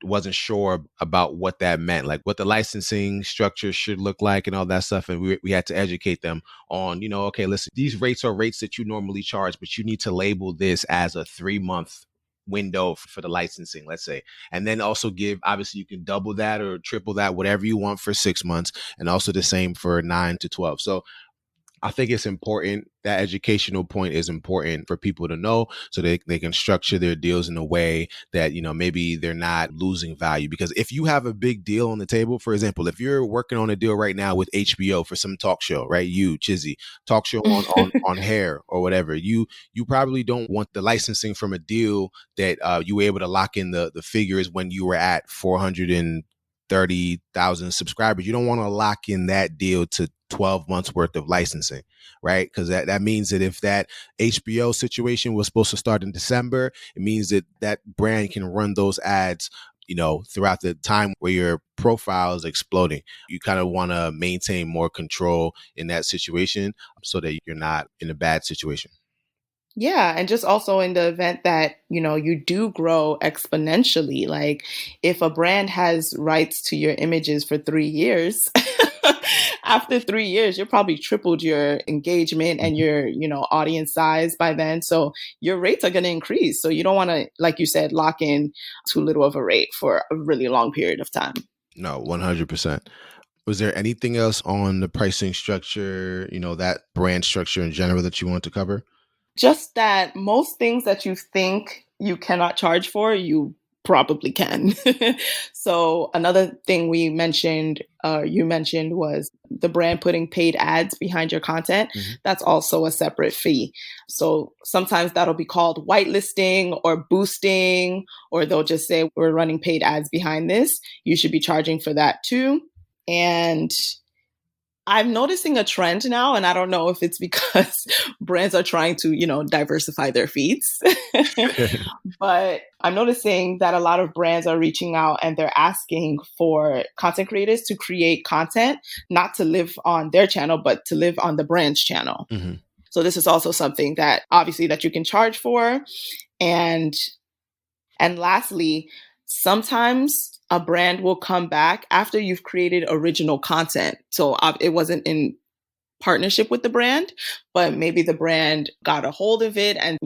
Speaker 7: wasn't sure about what that meant, like what the licensing structure should look like and all that stuff. And we had to educate them on, okay, listen, these rates are rates that you normally charge, but you need to label this as a 3-month window for the licensing, let's say. And then also obviously you can double that or triple that, whatever you want for 6 months, and also the same for 9 to 12. So I think it's important. That educational point is important for people to know, so they can structure their deals in a way that, maybe they're not losing value. Because if you have a big deal on the table, for example, if you're working on a deal right now with HBO for some talk show, right? You, Chizi, talk show on hair or whatever, you probably don't want the licensing from a deal that you were able to lock in the figures when you were at 430,000 subscribers. You don't want to lock in that deal to 12 months worth of licensing, right? Because that means that if that HBO situation was supposed to start in December, it means that brand can run those ads, throughout the time where your profile is exploding. You kind of want to maintain more control in that situation so that you're not in a bad situation.
Speaker 5: Yeah, and just also in the event that, you do grow exponentially, like if a brand has rights to your images for 3 years, after 3 years, you're probably tripled your engagement and your, audience size by then. So your rates are going to increase. So you don't want to, like you said, lock in too little of a rate for a really long period of time.
Speaker 7: No, 100%. Was there anything else on the pricing structure, that brand structure in general that you want to cover?
Speaker 5: Just that most things that you think you cannot charge for, you probably can. So another thing you mentioned was the brand putting paid ads behind your content.
Speaker 7: Mm-hmm.
Speaker 5: That's also a separate fee. So sometimes that'll be called whitelisting or boosting, or they'll just say, we're running paid ads behind this. You should be charging for that too. And I'm noticing a trend now, and I don't know if it's because brands are trying to, diversify their feeds. But I'm noticing that a lot of brands are reaching out and they're asking for content creators to create content, not to live on their channel, but to live on the brand's channel.
Speaker 7: Mm-hmm.
Speaker 5: So this is also something that obviously that you can charge for. And lastly, sometimes a brand will come back after you've created original content. So it wasn't in partnership with the brand, but maybe the brand got a hold of it and,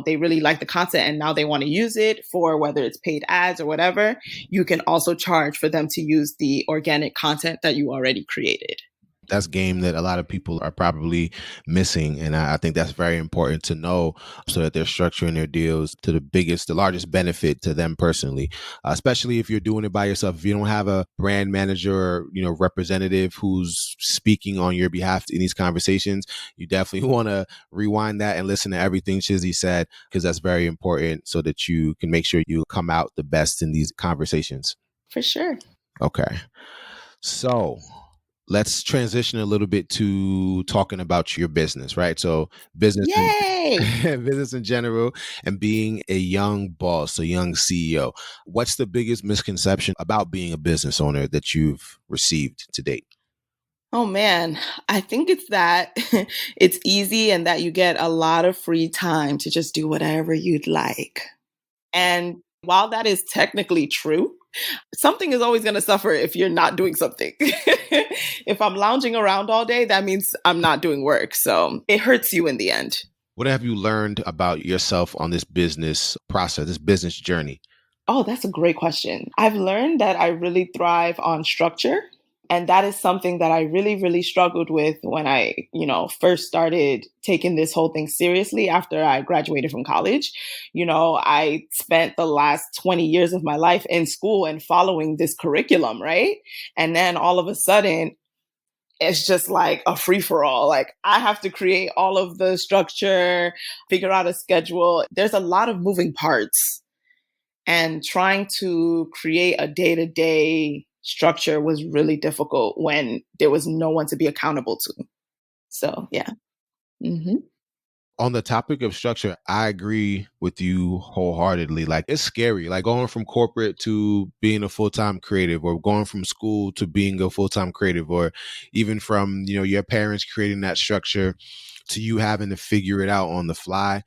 Speaker 5: they really like the content and now they want to use it for whether it's paid ads or whatever. You can also charge for them to use the organic content that you already created.
Speaker 7: That's game that a lot of people are probably missing. And I think that's very important to know, so that they're structuring their deals to the largest benefit to them personally, especially if you're doing it by yourself. If you don't have a brand manager or, representative who's speaking on your behalf in these conversations, you definitely want to rewind that and listen to everything Chizi said, because that's very important so that you can make sure you come out the best in these conversations.
Speaker 5: For sure.
Speaker 7: Okay. So let's transition a little bit to talking about your business, right? So business in general, and being a young boss, a young CEO. What's the biggest misconception about being a business owner that you've received to date?
Speaker 5: Oh man, I think it's that it's easy and that you get a lot of free time to just do whatever you'd like. And while that is technically true, something is always going to suffer if you're not doing something. If I'm lounging around all day, that means I'm not doing work. So it hurts you in the end.
Speaker 7: What have you learned about yourself on this business process, this business journey?
Speaker 5: Oh, that's a great question. I've learned that I really thrive on structure. And that is something that I really, really struggled with when I, first started taking this whole thing seriously after I graduated from college. I spent the last 20 years of my life in school and following this curriculum, right? And then all of a sudden, it's just like a free for all. Like I have to create all of the structure, figure out a schedule. There's a lot of moving parts, and trying to create a day-to-day structure was really difficult when there was no one to be accountable to. So, yeah. Mm-hmm.
Speaker 7: On the topic of structure, I agree with you wholeheartedly. Like, it's scary, like going from corporate to being a full-time creative, or going from school to being a full-time creative, or even from, your parents creating that structure to you having to figure it out on the fly.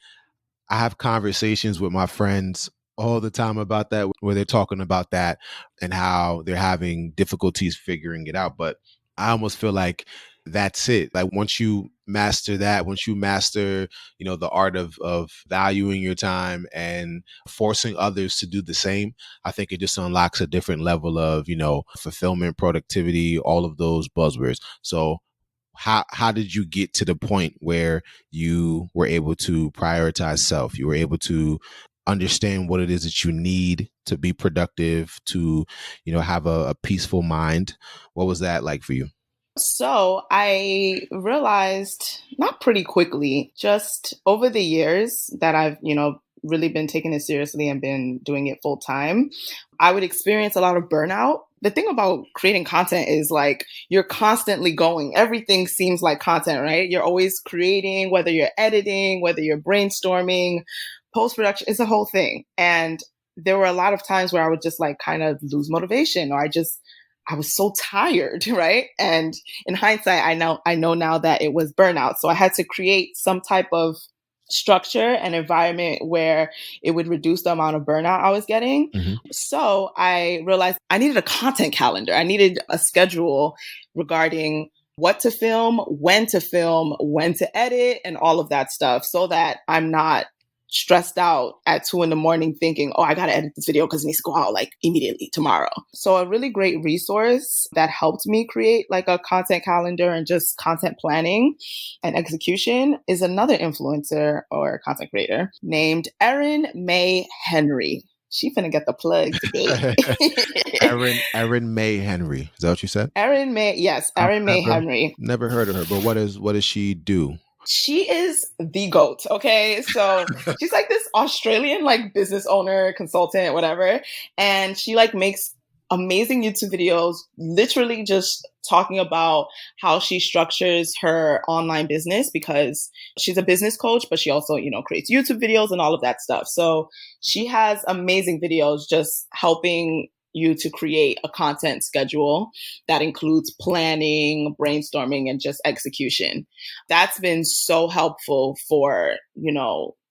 Speaker 7: I have conversations with my friends all the time about that, where they're talking about that and how they're having difficulties figuring it out. But I almost feel like that's it. Like, once you master that, once you master, the art of valuing your time and forcing others to do the same, I think it just unlocks a different level of, fulfillment, productivity, all of those buzzwords. So how did you get to the point where you were able to prioritize self? You were able to understand what it is that you need to be productive, to, have a peaceful mind. What was that like for you?
Speaker 5: So I realized, not pretty quickly, just over the years that I've, really been taking it seriously and been doing it full time, I would experience a lot of burnout. The thing about creating content is like you're constantly going. Everything seems like content, right? You're always creating, whether you're editing, whether you're brainstorming, post production, it's a whole thing. And there were a lot of times where I would just like kind of lose motivation, or I was so tired, right? And in hindsight, I know now that it was burnout. So I had to create some type of structure and environment where it would reduce the amount of burnout I was getting.
Speaker 7: Mm-hmm.
Speaker 5: So I realized I needed a content calendar. I needed a schedule regarding what to film, when to edit, and all of that stuff, so that I'm not stressed out at 2 a.m. thinking, oh, I got to edit this video because it needs to go out like immediately tomorrow. So a really great resource that helped me create like a content calendar and just content planning and execution is another influencer or content creator named Erin May Henry. She finna get the plug today.
Speaker 7: Erin May Henry. Is that what you said?
Speaker 5: Erin May, yes, Erin May Henry.
Speaker 7: Never heard of her, but what does she do?
Speaker 5: She is the GOAT. Okay. So she's like this Australian, like business owner, consultant, whatever. And she like makes amazing YouTube videos, literally just talking about how she structures her online business, because she's a business coach, but she also, creates YouTube videos and all of that stuff. So she has amazing videos just helping you to create a content schedule that includes planning, brainstorming, and just execution. That's been so helpful for,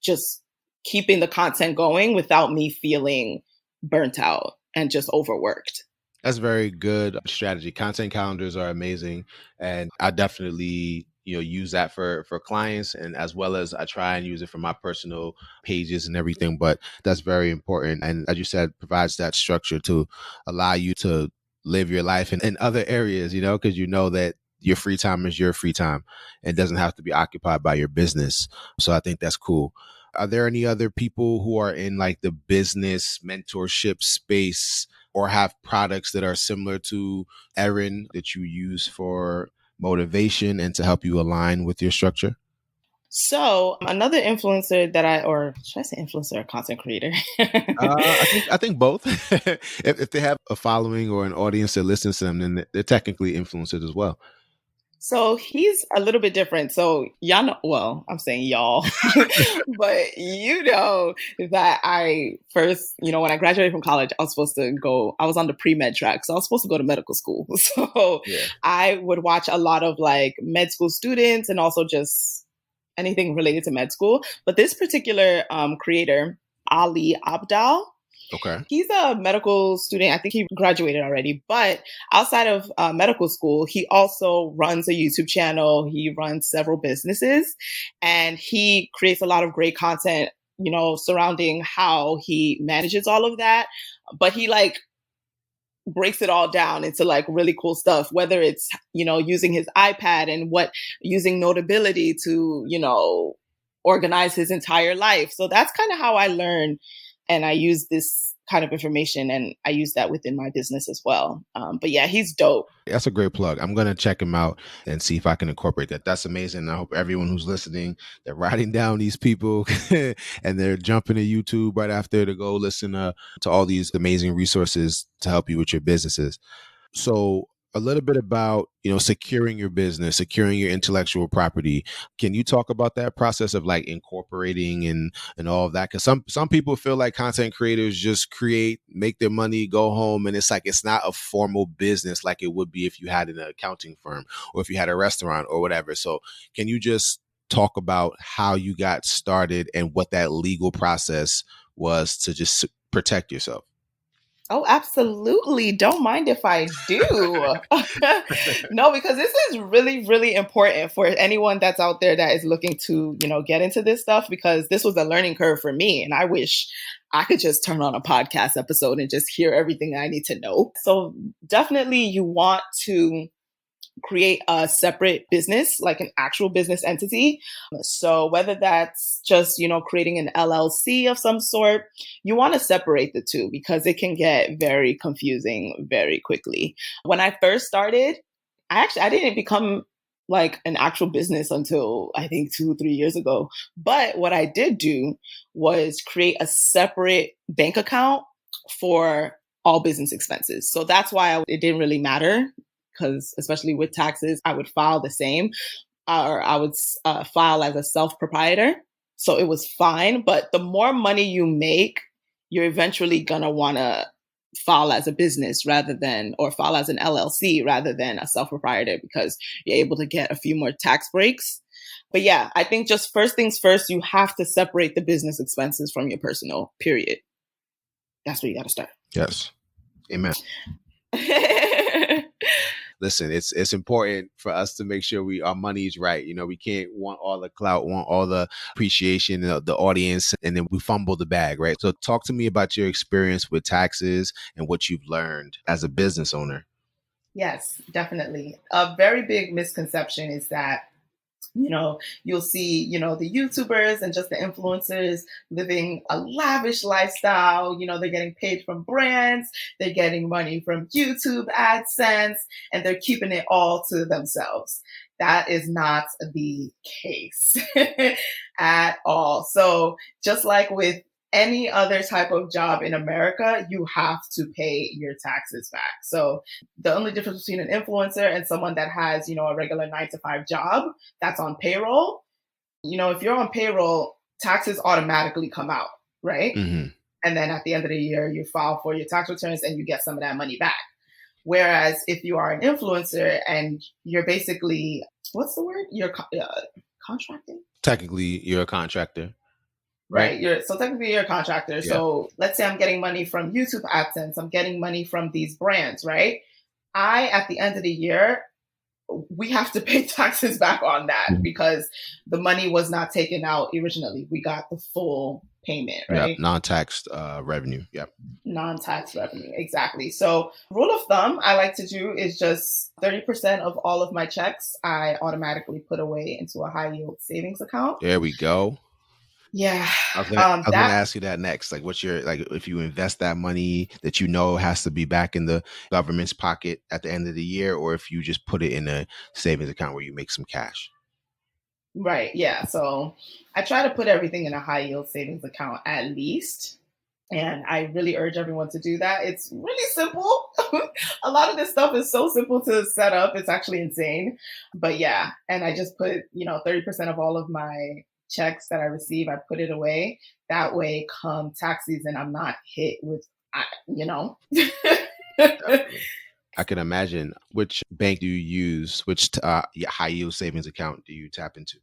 Speaker 5: just keeping the content going without me feeling burnt out and just overworked.
Speaker 7: That's very good strategy. Content calendars are amazing. And I definitely, use that for clients, and as well as I try and use it for my personal pages and everything. But that's very important. And as you said, provides that structure to allow you to live your life in other areas, because that your free time is your free time and doesn't have to be occupied by your business. So I think that's cool. Are there any other people who are in like the business mentorship space or have products that are similar to Erin that you use for motivation and to help you align with your structure?
Speaker 5: So another influencer or should I say influencer or content creator?
Speaker 7: I think both. if they have a following or an audience that listens to them, then they're technically influencers as well.
Speaker 5: So he's a little bit different. So y'all know, well, I'm saying y'all, but that I first, when I graduated from college, I was on the pre-med track. So I was supposed to go to medical school. So yeah. I would watch a lot of like med school students and also just anything related to med school. But this particular creator, Ali Abdal,
Speaker 7: okay,
Speaker 5: he's a medical student. I think he graduated already. But outside of medical school, he also runs a YouTube channel. He runs several businesses, and he creates a lot of great content, surrounding how he manages all of that. But he like breaks it all down into like really cool stuff, whether it's, using his iPad and using Notability to, organize his entire life. So that's kind of how I learned. And I use this kind of information and I use that within my business as well. But yeah, he's dope.
Speaker 7: That's a great plug. I'm going to check him out and see if I can incorporate that. That's amazing. I hope everyone who's listening, they're writing down these people and they're jumping to YouTube right after to go listen to all these amazing resources to help you with your businesses. So a little bit about, securing your business, securing your intellectual property. Can you talk about that process of like incorporating and all of that? Because some people feel like content creators just create, make their money, go home, and it's like it's not a formal business like it would be if you had an accounting firm or if you had a restaurant or whatever. So can you just talk about how you got started and what that legal process was to just protect yourself?
Speaker 5: Oh, absolutely. Don't mind if I do. No, because this is really, really important for anyone that's out there that is looking to, get into this stuff, because this was a learning curve for me. And I wish I could just turn on a podcast episode and just hear everything I need to know. So definitely you want to create a separate business, like an actual business entity. So whether that's just, creating an LLC of some sort, you want to separate the two because it can get very confusing very quickly. When I first started, I didn't become like an actual business until I think 2-3 years ago. But what I did do was create a separate bank account for all business expenses. So that's why it didn't really matter, because especially with taxes, I would file the same, or I would file as a self-proprietor. So it was fine. But the more money you make, you're eventually going to want to file as a business or file as an LLC rather than a self-proprietor, because you're able to get a few more tax breaks. But yeah, I think just first things first, you have to separate the business expenses from your personal, period. That's where you got to start.
Speaker 7: Yes. Amen. Listen, it's important for us to make sure our money's right. We can't want all the clout, want all the appreciation, the audience, and then we fumble the bag, right? So talk to me about your experience with taxes and what you've learned as a business owner.
Speaker 5: Yes, definitely. A very big misconception is that you'll see, the YouTubers and just the influencers living a lavish lifestyle. They're getting paid from brands, they're getting money from YouTube AdSense, and they're keeping it all to themselves. That is not the case at all. So just like with any other type of job in America, you have to pay your taxes back. So the only difference between an influencer and someone that has, a regular 9-to-5 job that's on payroll, if you're on payroll, taxes automatically come out, right?
Speaker 7: Mm-hmm.
Speaker 5: And then at the end of the year, you file for your tax returns and you get some of that money back. Whereas if you are an influencer and you're basically, what's the word? You're contracting?
Speaker 7: Technically, you're a contractor.
Speaker 5: Right. Technically you're a contractor. Yeah. So let's say I'm getting money from YouTube AdSense. I'm getting money from these brands, right? At the end of the year, we have to pay taxes back on that because the money was not taken out originally. We got the full payment, right?
Speaker 7: Yep. Non-taxed revenue. Yep.
Speaker 5: Non-tax revenue. Exactly. So rule of thumb I like to do is just 30% of all of my checks, I automatically put away into a high yield savings account.
Speaker 7: There we go.
Speaker 5: Yeah.
Speaker 7: I was gonna ask you that next. Like, what's your, if you invest that money that has to be back in the government's pocket at the end of the year, or if you just put it in a savings account where you make some cash?
Speaker 5: Right. Yeah. So I try to put everything in a high yield savings account at least. And I really urge everyone to do that. It's really simple. A lot of this stuff is so simple to set up. It's actually insane. But yeah. And I just put, 30% of all of my checks that I receive, I put it away. That way, come tax season, I'm not hit with,
Speaker 7: I can imagine. Which bank do you use? Which high yield savings account do you tap into?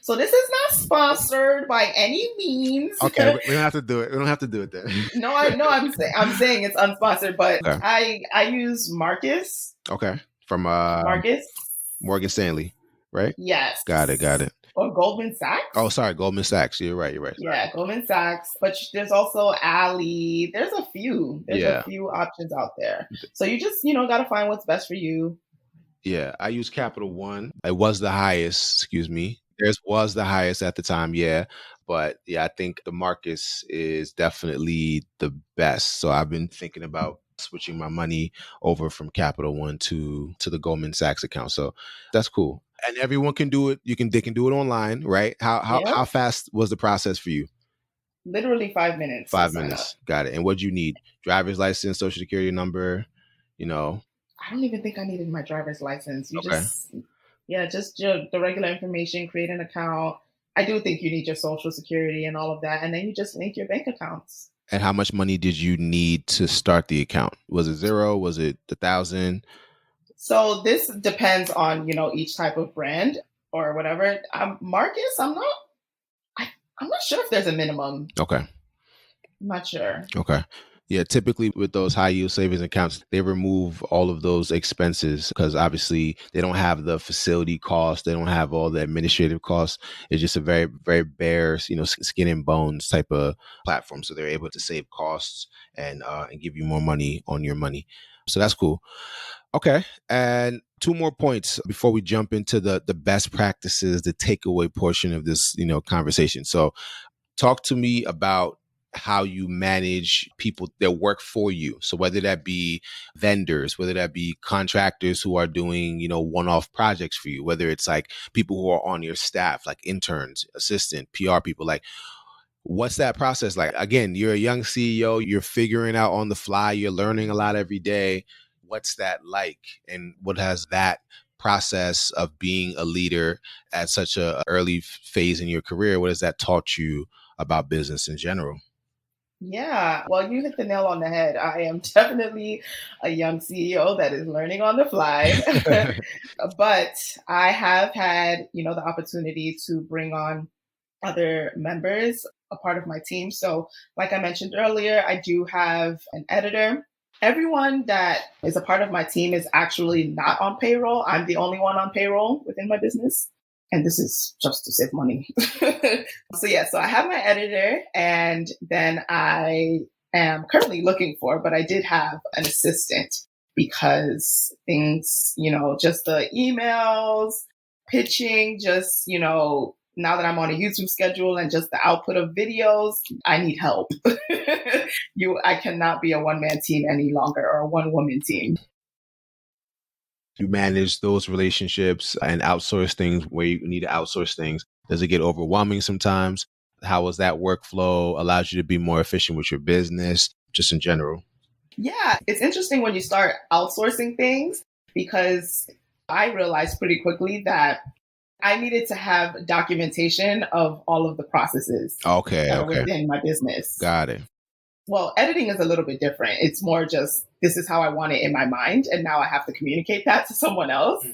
Speaker 5: So this is not sponsored by any means.
Speaker 7: Okay, we don't have to do it. We don't have to do it then.
Speaker 5: No, I'm saying it's unsponsored, but okay. I use Marcus.
Speaker 7: Okay, from
Speaker 5: Marcus,
Speaker 7: Morgan Stanley, right?
Speaker 5: Yes.
Speaker 7: Got it.
Speaker 5: Or Goldman Sachs.
Speaker 7: Oh, sorry, Goldman Sachs. You're right.
Speaker 5: Yeah, Goldman Sachs. But there's also Ali. There's a few. A few options out there. So you just, got to find what's best for you.
Speaker 7: Yeah, I use Capital One. It was the highest, Theirs was the highest at the time, yeah. But yeah, I think the Marcus is definitely the best. So I've been thinking about switching my money over from Capital One to the Goldman Sachs account. So that's cool. And everyone can do it. They can do it online, right? How fast was the process for you?
Speaker 5: Literally 5 minutes.
Speaker 7: 5 minutes. Got it. And what do you need? Driver's license, social security number,
Speaker 5: I don't even think I needed my driver's license. You
Speaker 7: Okay.
Speaker 5: just, yeah, just the regular information, create an account. I do think you need your social security and all of that. And then you just link your bank accounts.
Speaker 7: And how much money did you need to start the account? Was it zero? Was it 1,000?
Speaker 5: So this depends on, each type of brand or whatever. Marcus, I'm not sure if there's a minimum.
Speaker 7: Okay.
Speaker 5: I'm not sure.
Speaker 7: Okay. Yeah, typically with those high yield savings accounts, they remove all of those expenses because obviously they don't have the facility costs. They don't have all the administrative costs. It's just a very, very bare, skin and bones type of platform. So they're able to save costs and give you more money on your money. So that's cool. Okay. And two more points before we jump into the best practices, the takeaway portion of this, conversation. So talk to me about how you manage people that work for you. So whether that be vendors, whether that be contractors who are doing, one-off projects for you, whether it's like people who are on your staff, like interns, assistant, PR people, like what's that process like? Again, you're a young CEO, you're figuring out on the fly, you're learning a lot every day. What's that like? And what has that process of being a leader at such a early phase in your career, what has that taught you about business in general?
Speaker 5: Yeah, well, you hit the nail on the head. I am definitely a young CEO that is learning on the fly. But I have had, the opportunity to bring on other members, a part of my team. So, like I mentioned earlier, I do have an editor. Everyone that is a part of my team is actually not on payroll. I'm the only one on payroll within my business. And this is just to save money. So I have my editor, and then I am currently looking for, but I did have an assistant because things, just the emails, pitching, just, now that I'm on a YouTube schedule and just the output of videos, I need help. I cannot be a one-man team any longer or a one-woman team.
Speaker 7: You manage those relationships and outsource things where you need to outsource things. Does it get overwhelming sometimes? How was that workflow allows you to be more efficient with your business, just in general?
Speaker 5: Yeah, it's interesting when you start outsourcing things because I realized pretty quickly that I needed to have documentation of all of the processes that are within my business.
Speaker 7: Got it.
Speaker 5: Well, editing is a little bit different. It's more just, this is how I want it in my mind. And now I have to communicate that to someone else.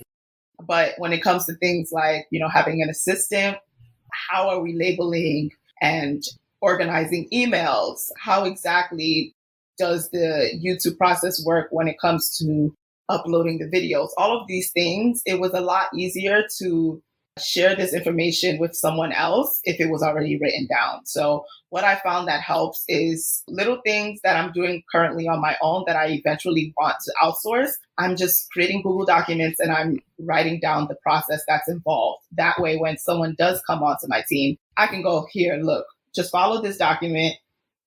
Speaker 5: But when it comes to things like, having an assistant, how are we labeling and organizing emails? How exactly does the YouTube process work when it comes to uploading the videos? All of these things, it was a lot easier to share this information with someone else if it was already written down. So what I found that helps is little things that I'm doing currently on my own that I eventually want to outsource. I'm just creating Google Documents and I'm writing down the process that's involved. That way, when someone does come onto my team, I can go, here, look, just follow this document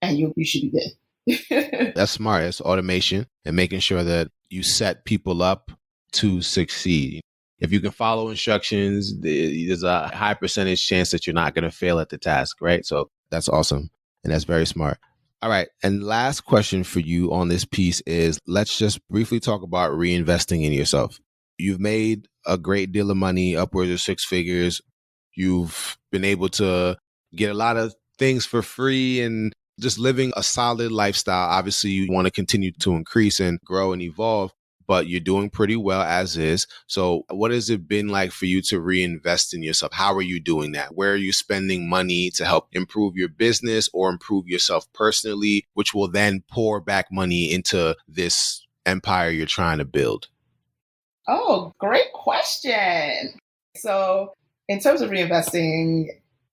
Speaker 5: and you should be good.
Speaker 7: That's smart. It's automation and making sure that you set people up to succeed. If you can follow instructions, there's a high percentage chance that you're not going to fail at the task, right? So that's awesome. And that's very smart. All right. And last question for you on this piece is, let's just briefly talk about reinvesting in yourself. You've made a great deal of money, upwards of 6 figures. You've been able to get a lot of things for free and just living a solid lifestyle. Obviously, you want to continue to increase and grow and evolve, but you're doing pretty well as is. So what has it been like for you to reinvest in yourself? How are you doing that? Where are you spending money to help improve your business or improve yourself personally, which will then pour back money into this empire you're trying to build?
Speaker 5: Oh, great question. So in terms of reinvesting,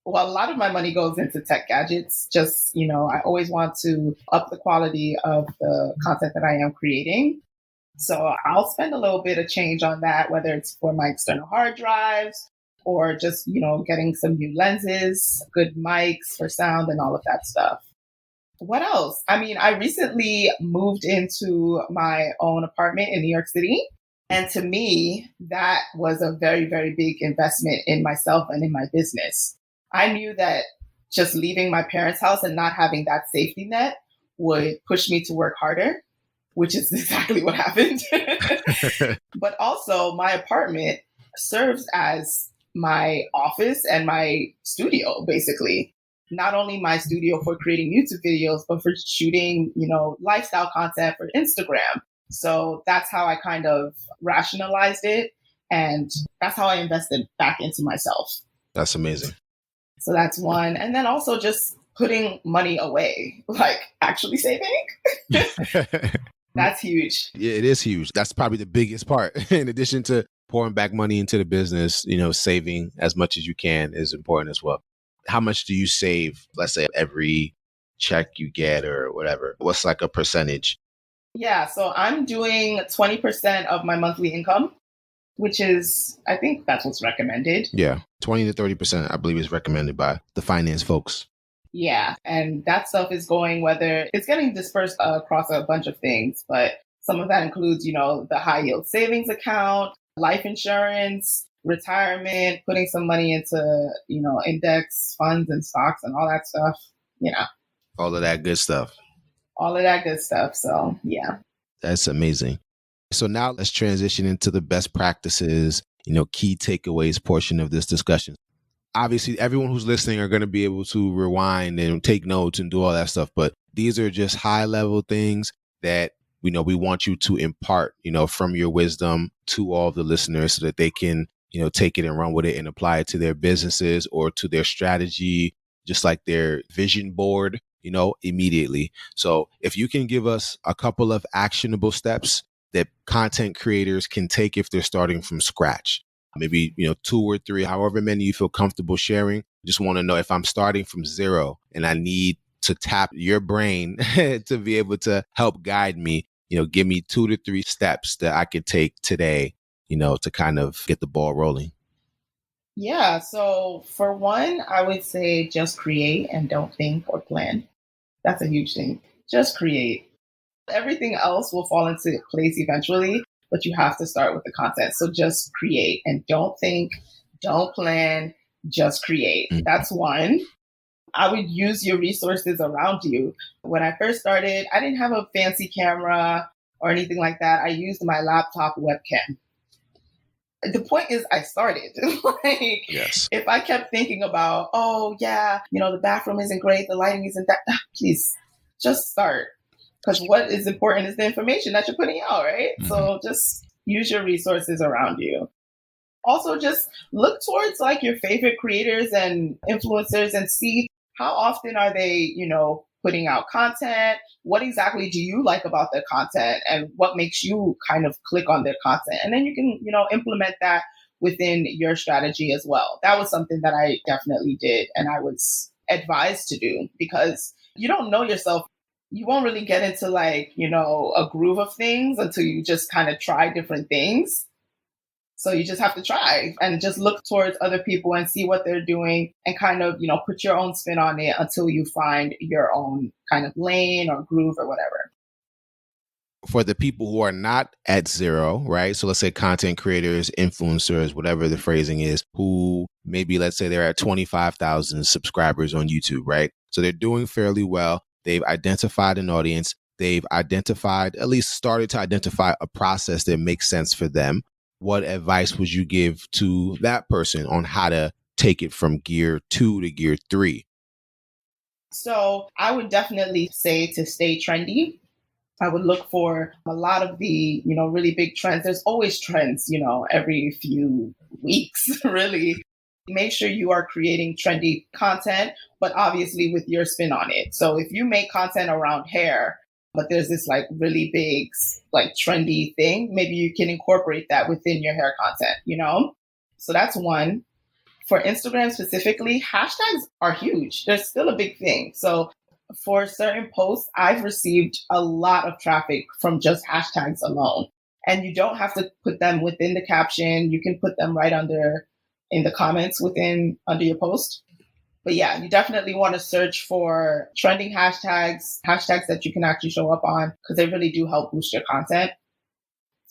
Speaker 5: well, a lot of my money goes into tech gadgets. Just, I always want to up the quality of the content that I am creating. So I'll spend a little bit of change on that, whether it's for my external hard drives or just, getting some new lenses, good mics for sound and all of that stuff. What else? I mean, I recently moved into my own apartment in New York City. And to me, that was a very, very big investment in myself and in my business. I knew that just leaving my parents' house and not having that safety net would push me to work harder. which is exactly what happened. But also, my apartment serves as my office and my studio, basically. Not only my studio for creating YouTube videos, but for shooting, lifestyle content for Instagram. So that's how I kind of rationalized it. And that's how I invested back into myself.
Speaker 7: That's amazing.
Speaker 5: So that's one. And then also just putting money away, like actually saving. That's huge.
Speaker 7: Yeah, it is huge. That's probably the biggest part. In addition to pouring back money into the business, saving as much as you can is important as well. How much do you save, let's say, every check you get or whatever? What's like a percentage?
Speaker 5: Yeah, so I'm doing 20% of my monthly income, which is, I think that's what's recommended.
Speaker 7: Yeah, 20 to 30%, I believe, is recommended by the finance folks.
Speaker 5: Yeah, and that stuff is going, whether it's getting dispersed across a bunch of things, but some of that includes, the high yield savings account, life insurance, retirement, putting some money into, index funds and stocks and all that stuff,
Speaker 7: All of that good stuff.
Speaker 5: All of that good stuff. So, yeah.
Speaker 7: That's amazing. So now let's transition into the best practices, key takeaways portion of this discussion. Obviously, everyone who's listening are going to be able to rewind and take notes and do all that stuff. But these are just high level things that, we want you to impart, from your wisdom to all the listeners so that they can, take it and run with it and apply it to their businesses or to their strategy, just like their vision board, immediately. So if you can give us a couple of actionable steps that content creators can take if they're starting from scratch, maybe, 2 or 3, however many you feel comfortable sharing. Just want to know if I'm starting from zero and I need to tap your brain to be able to help guide me, give me 2 to 3 steps that I could take today, to kind of get the ball rolling.
Speaker 5: Yeah. So for one, I would say just create and don't think or plan. That's a huge thing. Just create. Everything else will fall into place eventually, but you have to start with the content. So just create and don't think, don't plan, just create.
Speaker 7: Mm-hmm.
Speaker 5: That's one. I would use your resources around you. When I first started, I didn't have a fancy camera or anything like that. I used my laptop webcam. The point is I started.
Speaker 7: Yes.
Speaker 5: If I kept thinking about, oh yeah, the bathroom isn't great, the lighting isn't that, please just start. Because what is important is the information that you're putting out, right? Mm-hmm. So just use your resources around you. Also, just look towards like your favorite creators and influencers and see how often are they, putting out content? What exactly do you like about their content and what makes you kind of click on their content? And then you can, implement that within your strategy as well. That was something that I definitely did and I was advised to do because you don't know yourself. You won't really get into like, a groove of things until you just kind of try different things. So you just have to try and just look towards other people and see what they're doing and kind of, put your own spin on it until you find your own kind of lane or groove or whatever.
Speaker 7: For the people who are not at zero, right? So let's say content creators, influencers, whatever the phrasing is, who maybe, let's say they're at 25,000 subscribers on YouTube, right? So they're doing fairly well. They've identified an audience. They've identified, at least started to identify a process that makes sense for them. What advice would you give to that person on how to take it from gear 2 to gear 3?
Speaker 5: So I would definitely say to stay trendy. I would look for a lot of the, really big trends. There's always trends, every few weeks, really. Make sure you are creating trendy content, but obviously with your spin on it. So if you make content around hair, but there's this like really big, like trendy thing, maybe you can incorporate that within your hair content, So that's one. For Instagram specifically, hashtags are huge. They're still a big thing. So for certain posts, I've received a lot of traffic from just hashtags alone. And you don't have to put them within the caption. You can put them right under in the comments under your post. But yeah, you definitely want to search for trending hashtags that you can actually show up on because they really do help boost your content.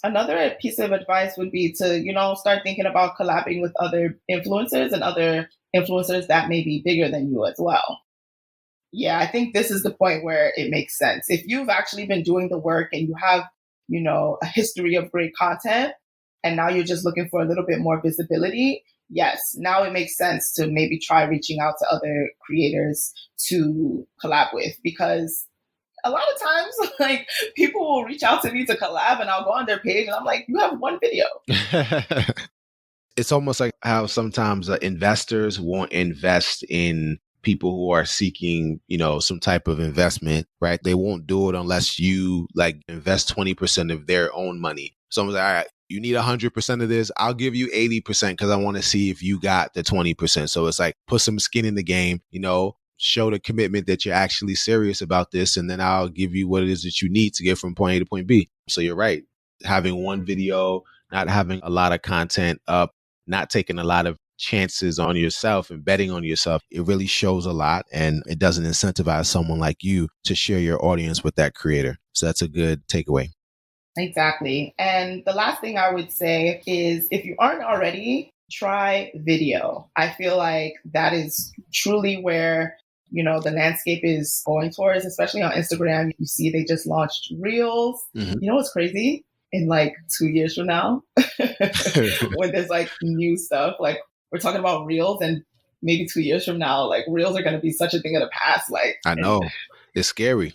Speaker 5: Another piece of advice would be to, start thinking about collabing with other influencers and other influencers that may be bigger than you as well. Yeah, I think this is the point where it makes sense. If you've actually been doing the work and you have, a history of great content, and now you're just looking for a little bit more visibility, yes, now it makes sense to maybe try reaching out to other creators to collab with, because a lot of times, like, people will reach out to me to collab and I'll go on their page and I'm like, you have one video.
Speaker 7: It's almost like how sometimes investors won't invest in people who are seeking, some type of investment, right? They won't do it unless you like invest 20% of their own money. So I'm like, all right, you need 100% of this. I'll give you 80% because I want to see if you got the 20%. So it's like, put some skin in the game, show the commitment that you're actually serious about this. And then I'll give you what it is that you need to get from point A to point B. So you're right. Having one video, not having a lot of content up, not taking a lot of chances on yourself and betting on yourself, it really shows a lot, and it doesn't incentivize someone like you to share your audience with that creator. So that's a good takeaway.
Speaker 5: Exactly. And the last thing I would say is, if you aren't already, try video. I feel like that is truly where, the landscape is going towards, especially on Instagram. You see, they just launched Reels.
Speaker 7: Mm-hmm.
Speaker 5: You know what's crazy? In like 2 years from now, when there's like new stuff, like we're talking about Reels, and maybe 2 years from now, like Reels are going to be such a thing of the past. Like,
Speaker 7: I know, it's scary.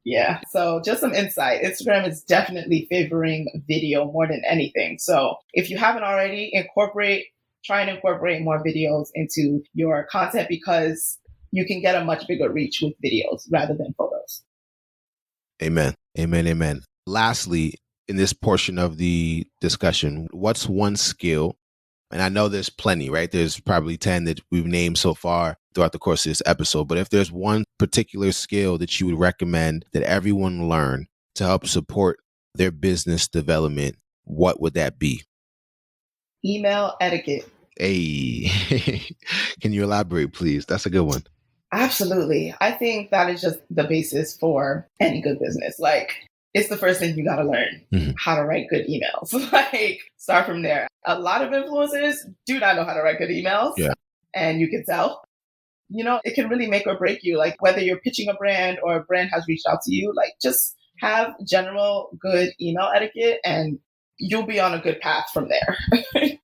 Speaker 5: Yeah. So just some insight. Instagram is definitely favoring video more than anything. So if you haven't already, try and incorporate more videos into your content, because you can get a much bigger reach with videos rather than photos.
Speaker 7: Amen. Amen. Amen. Lastly, in this portion of the discussion, what's one skill? And I know there's plenty, right? There's probably 10 that we've named so far throughout the course of this episode. But if there's one particular skill that you would recommend that everyone learn to help support their business development, what would that be?
Speaker 5: Email etiquette.
Speaker 7: Hey, can you elaborate, please? That's a good one.
Speaker 5: Absolutely. I think that is just the basis for any good business. Like, it's the first thing you got to learn, how to write good emails. Like, start from there. A lot of influencers do not know how to write good emails.
Speaker 7: Yeah.
Speaker 5: And you can tell. It can really make or break you. Like, whether you're pitching a brand or a brand has reached out to you, like, just have general good email etiquette and you'll be on a good path from there.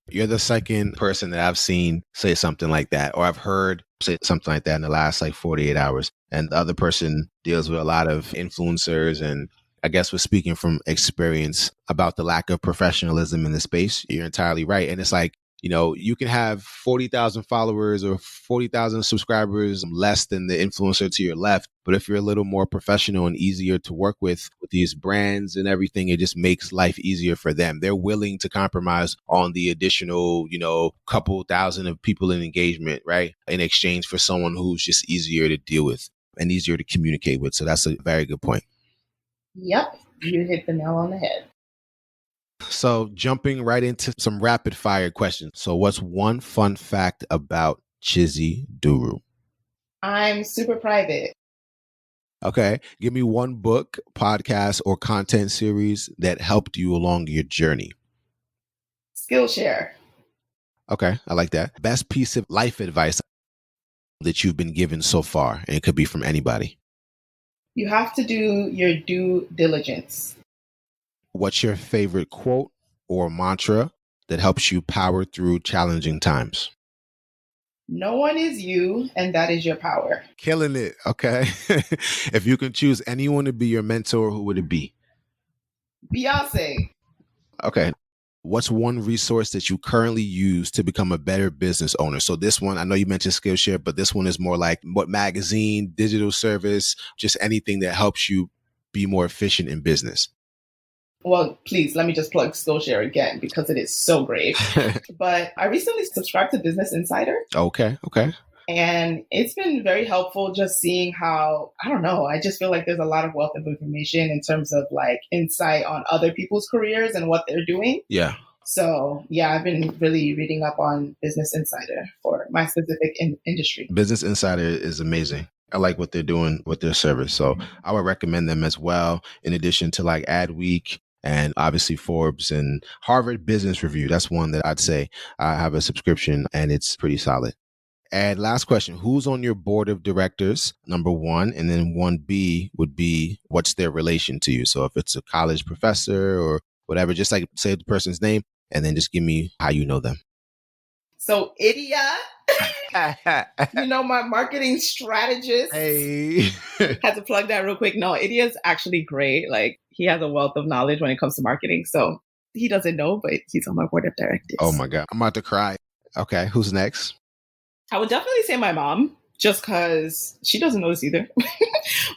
Speaker 7: You're the second person that I've seen say something like that, or I've heard say something like that in the last 48 hours. And the other person deals with a lot of influencers, and I guess we're speaking from experience about the lack of professionalism in the space. You're entirely right. And it's like, you can have 40,000 followers or 40,000 subscribers less than the influencer to your left. But if you're a little more professional and easier to work with these brands and everything, it just makes life easier for them. They're willing to compromise on the additional, couple thousand of people in engagement, right? In exchange for someone who's just easier to deal with and easier to communicate with. So that's a very good point.
Speaker 5: Yep. You hit the nail on the head.
Speaker 7: So jumping right into some rapid fire questions. So what's one fun fact about Chizi Duru?
Speaker 5: I'm super private.
Speaker 7: Okay. Give me one book, podcast, or content series that helped you along your journey.
Speaker 5: Skillshare.
Speaker 7: Okay. I like that. Best piece of life advice that you've been given so far, and it could be from anybody.
Speaker 5: You have to do your due diligence.
Speaker 7: What's your favorite quote or mantra that helps you power through challenging times?
Speaker 5: No one is you, and that is your power.
Speaker 7: Killing it. Okay. If you can choose anyone to be your mentor, who would it be?
Speaker 5: Beyonce.
Speaker 7: Okay. What's one resource that you currently use to become a better business owner? So this one, I know you mentioned Skillshare, but this one is more like what magazine, digital service, just anything that helps you be more efficient in business.
Speaker 5: Well, please, let me just plug Skillshare again because it is so great. But I recently subscribed to Business Insider.
Speaker 7: Okay.
Speaker 5: And it's been very helpful just seeing how, I don't know, I just feel like there's a lot of wealth of information in terms of like insight on other people's careers and what they're doing.
Speaker 7: Yeah.
Speaker 5: So yeah, I've been really reading up on Business Insider for my specific industry.
Speaker 7: Business Insider is amazing. I like what they're doing with their service. So I would recommend them as well, in addition to like Adweek and obviously Forbes and Harvard Business Review. That's one that I'd say I have a subscription and it's pretty solid. And last question, who's on your board of directors? Number one. And then 1B would be what's their relation to you? So if it's a college professor or whatever, just like say the person's name and then just give me how you know them.
Speaker 5: So Idia, my marketing strategist.
Speaker 7: Hey.
Speaker 5: Had to plug that real quick. No, Idia's actually great. Like, he has a wealth of knowledge when it comes to marketing. So he doesn't know, but he's on my board of directors.
Speaker 7: Oh my God. I'm about to cry. Okay. Who's next?
Speaker 5: I would definitely say my mom, just because she doesn't know this either.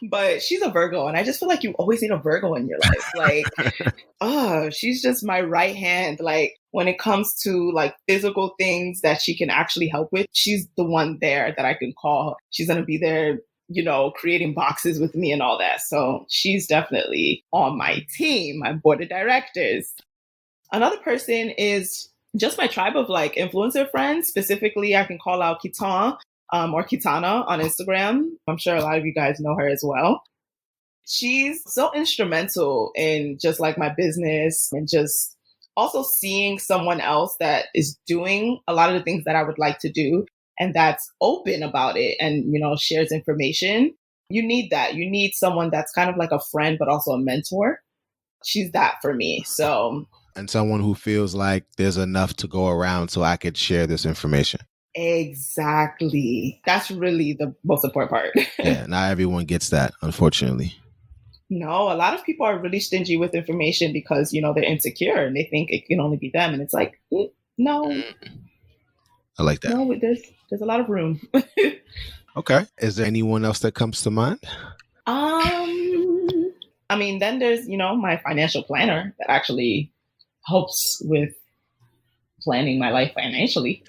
Speaker 5: But she's a Virgo, and I just feel like you always need a Virgo in your life. Like, she's just my right hand. Like, when it comes to like physical things that she can actually help with, she's the one there that I can call. She's going to be there, creating boxes with me and all that. So she's definitely on my team, my board of directors. Another person is just my tribe of like influencer friends. Specifically, I can call out Kitan or Kitana on Instagram. I'm sure a lot of you guys know her as well. She's so instrumental in just like my business and just also seeing someone else that is doing a lot of the things that I would like to do and that's open about it and, shares information. You need that. You need someone that's kind of like a friend, but also a mentor. She's that for me. So.
Speaker 7: And someone who feels like there's enough to go around so I could share this information.
Speaker 5: Exactly. That's really the most important part.
Speaker 7: Yeah, not everyone gets that, unfortunately.
Speaker 5: No, a lot of people are really stingy with information because, they're insecure and they think it can only be them. And it's like, no.
Speaker 7: I like that.
Speaker 5: No, there's a lot of room.
Speaker 7: Okay. Is there anyone else that comes to mind?
Speaker 5: Then there's, my financial planner that actually helps with planning my life financially.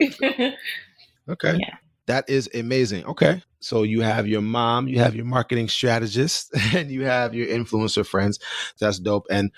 Speaker 7: Okay.
Speaker 5: Yeah.
Speaker 7: That is amazing. Okay. So you have your mom, you have your marketing strategist, and you have your influencer friends. That's dope. And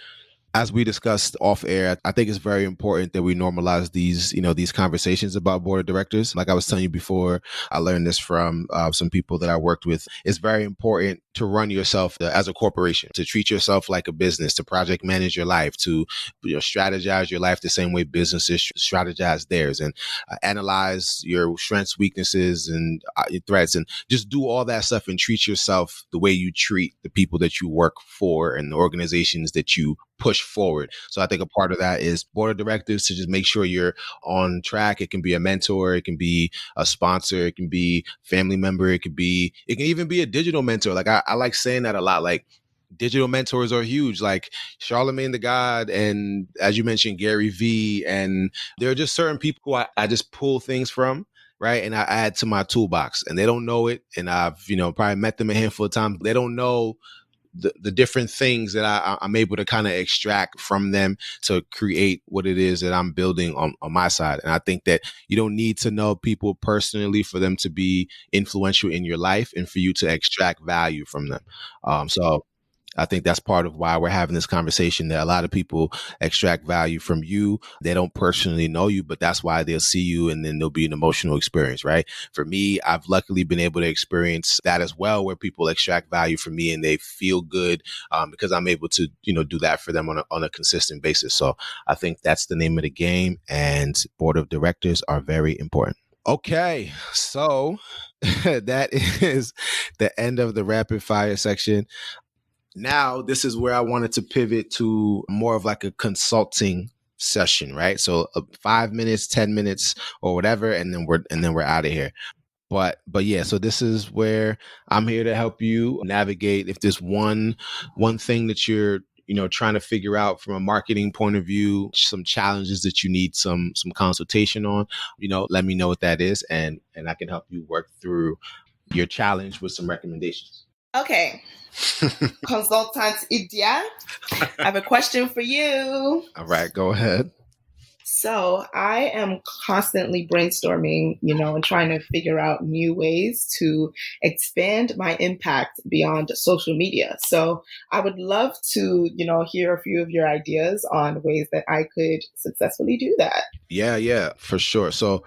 Speaker 7: as we discussed off air, I think it's very important that we normalize these conversations about board of directors. Like I was telling you before, I learned this from some people that I worked with. It's very important to run yourself as a corporation, to treat yourself like a business, to project manage your life, to strategize your life the same way businesses strategize theirs, and analyze your strengths, weaknesses, and your threats, and just do all that stuff and treat yourself the way you treat the people that you work for and the organizations that you push forward. So I think a part of that is board of directors to just make sure you're on track. It can be a mentor, it can be a sponsor, it can be family member, it can even be a digital mentor. Like I like saying that a lot. Like digital mentors are huge, like Charlemagne the God, and as you mentioned, Gary V. And there are just certain people who I just pull things from. Right. And I add to my toolbox, and they don't know it. And I've, probably met them a handful of times. They don't know the different things that I'm able to kind of extract from them to create what it is that I'm building on my side. And I think that you don't need to know people personally for them to be influential in your life and for you to extract value from them. So I think that's part of why we're having this conversation, that a lot of people extract value from you. They don't personally know you, but that's why they'll see you and then there'll be an emotional experience, right? For me, I've luckily been able to experience that as well, where people extract value from me and they feel good because I'm able to, do that for them on a consistent basis. So I think that's the name of the game, and board of directors are very important. Okay, so that is the end of the rapid fire section. Now, this is where I wanted to pivot to more of like a consulting session, right? So 5 minutes, 10 minutes or whatever, and then we're out of here. But yeah, so this is where I'm here to help you navigate. If there's one thing that you're trying to figure out from a marketing point of view, some challenges that you need some consultation on, let me know what that is, and I can help you work through your challenge with some recommendations.
Speaker 5: Okay. Consultant Idia, I have a question for you.
Speaker 7: All right, go ahead.
Speaker 5: So I am constantly brainstorming, and trying to figure out new ways to expand my impact beyond social media. So I would love to, hear a few of your ideas on ways that I could successfully do that.
Speaker 7: Yeah, for sure. So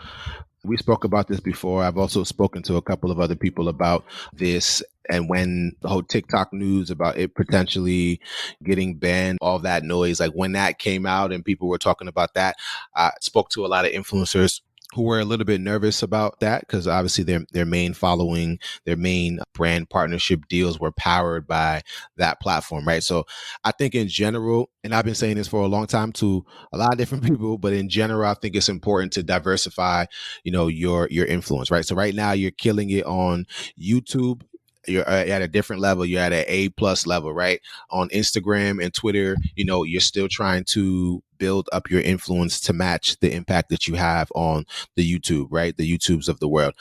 Speaker 7: we spoke about this before. I've also spoken to a couple of other people about this. And when the whole TikTok news about it potentially getting banned, all that noise, like when that came out and people were talking about that, I spoke to a lot of influencers who were a little bit nervous about that because obviously their main following, their main brand partnership deals were powered by that platform, right? So I think in general, and I've been saying this for a long time to a lot of different people, but in general, I think it's important to diversify, your influence, right? So right now you're killing it on YouTube. You're at a different level. You're at an A+ level, right? On Instagram and Twitter, you're still trying to build up your influence to match the impact that you have on the YouTube, right? The YouTubes of the world.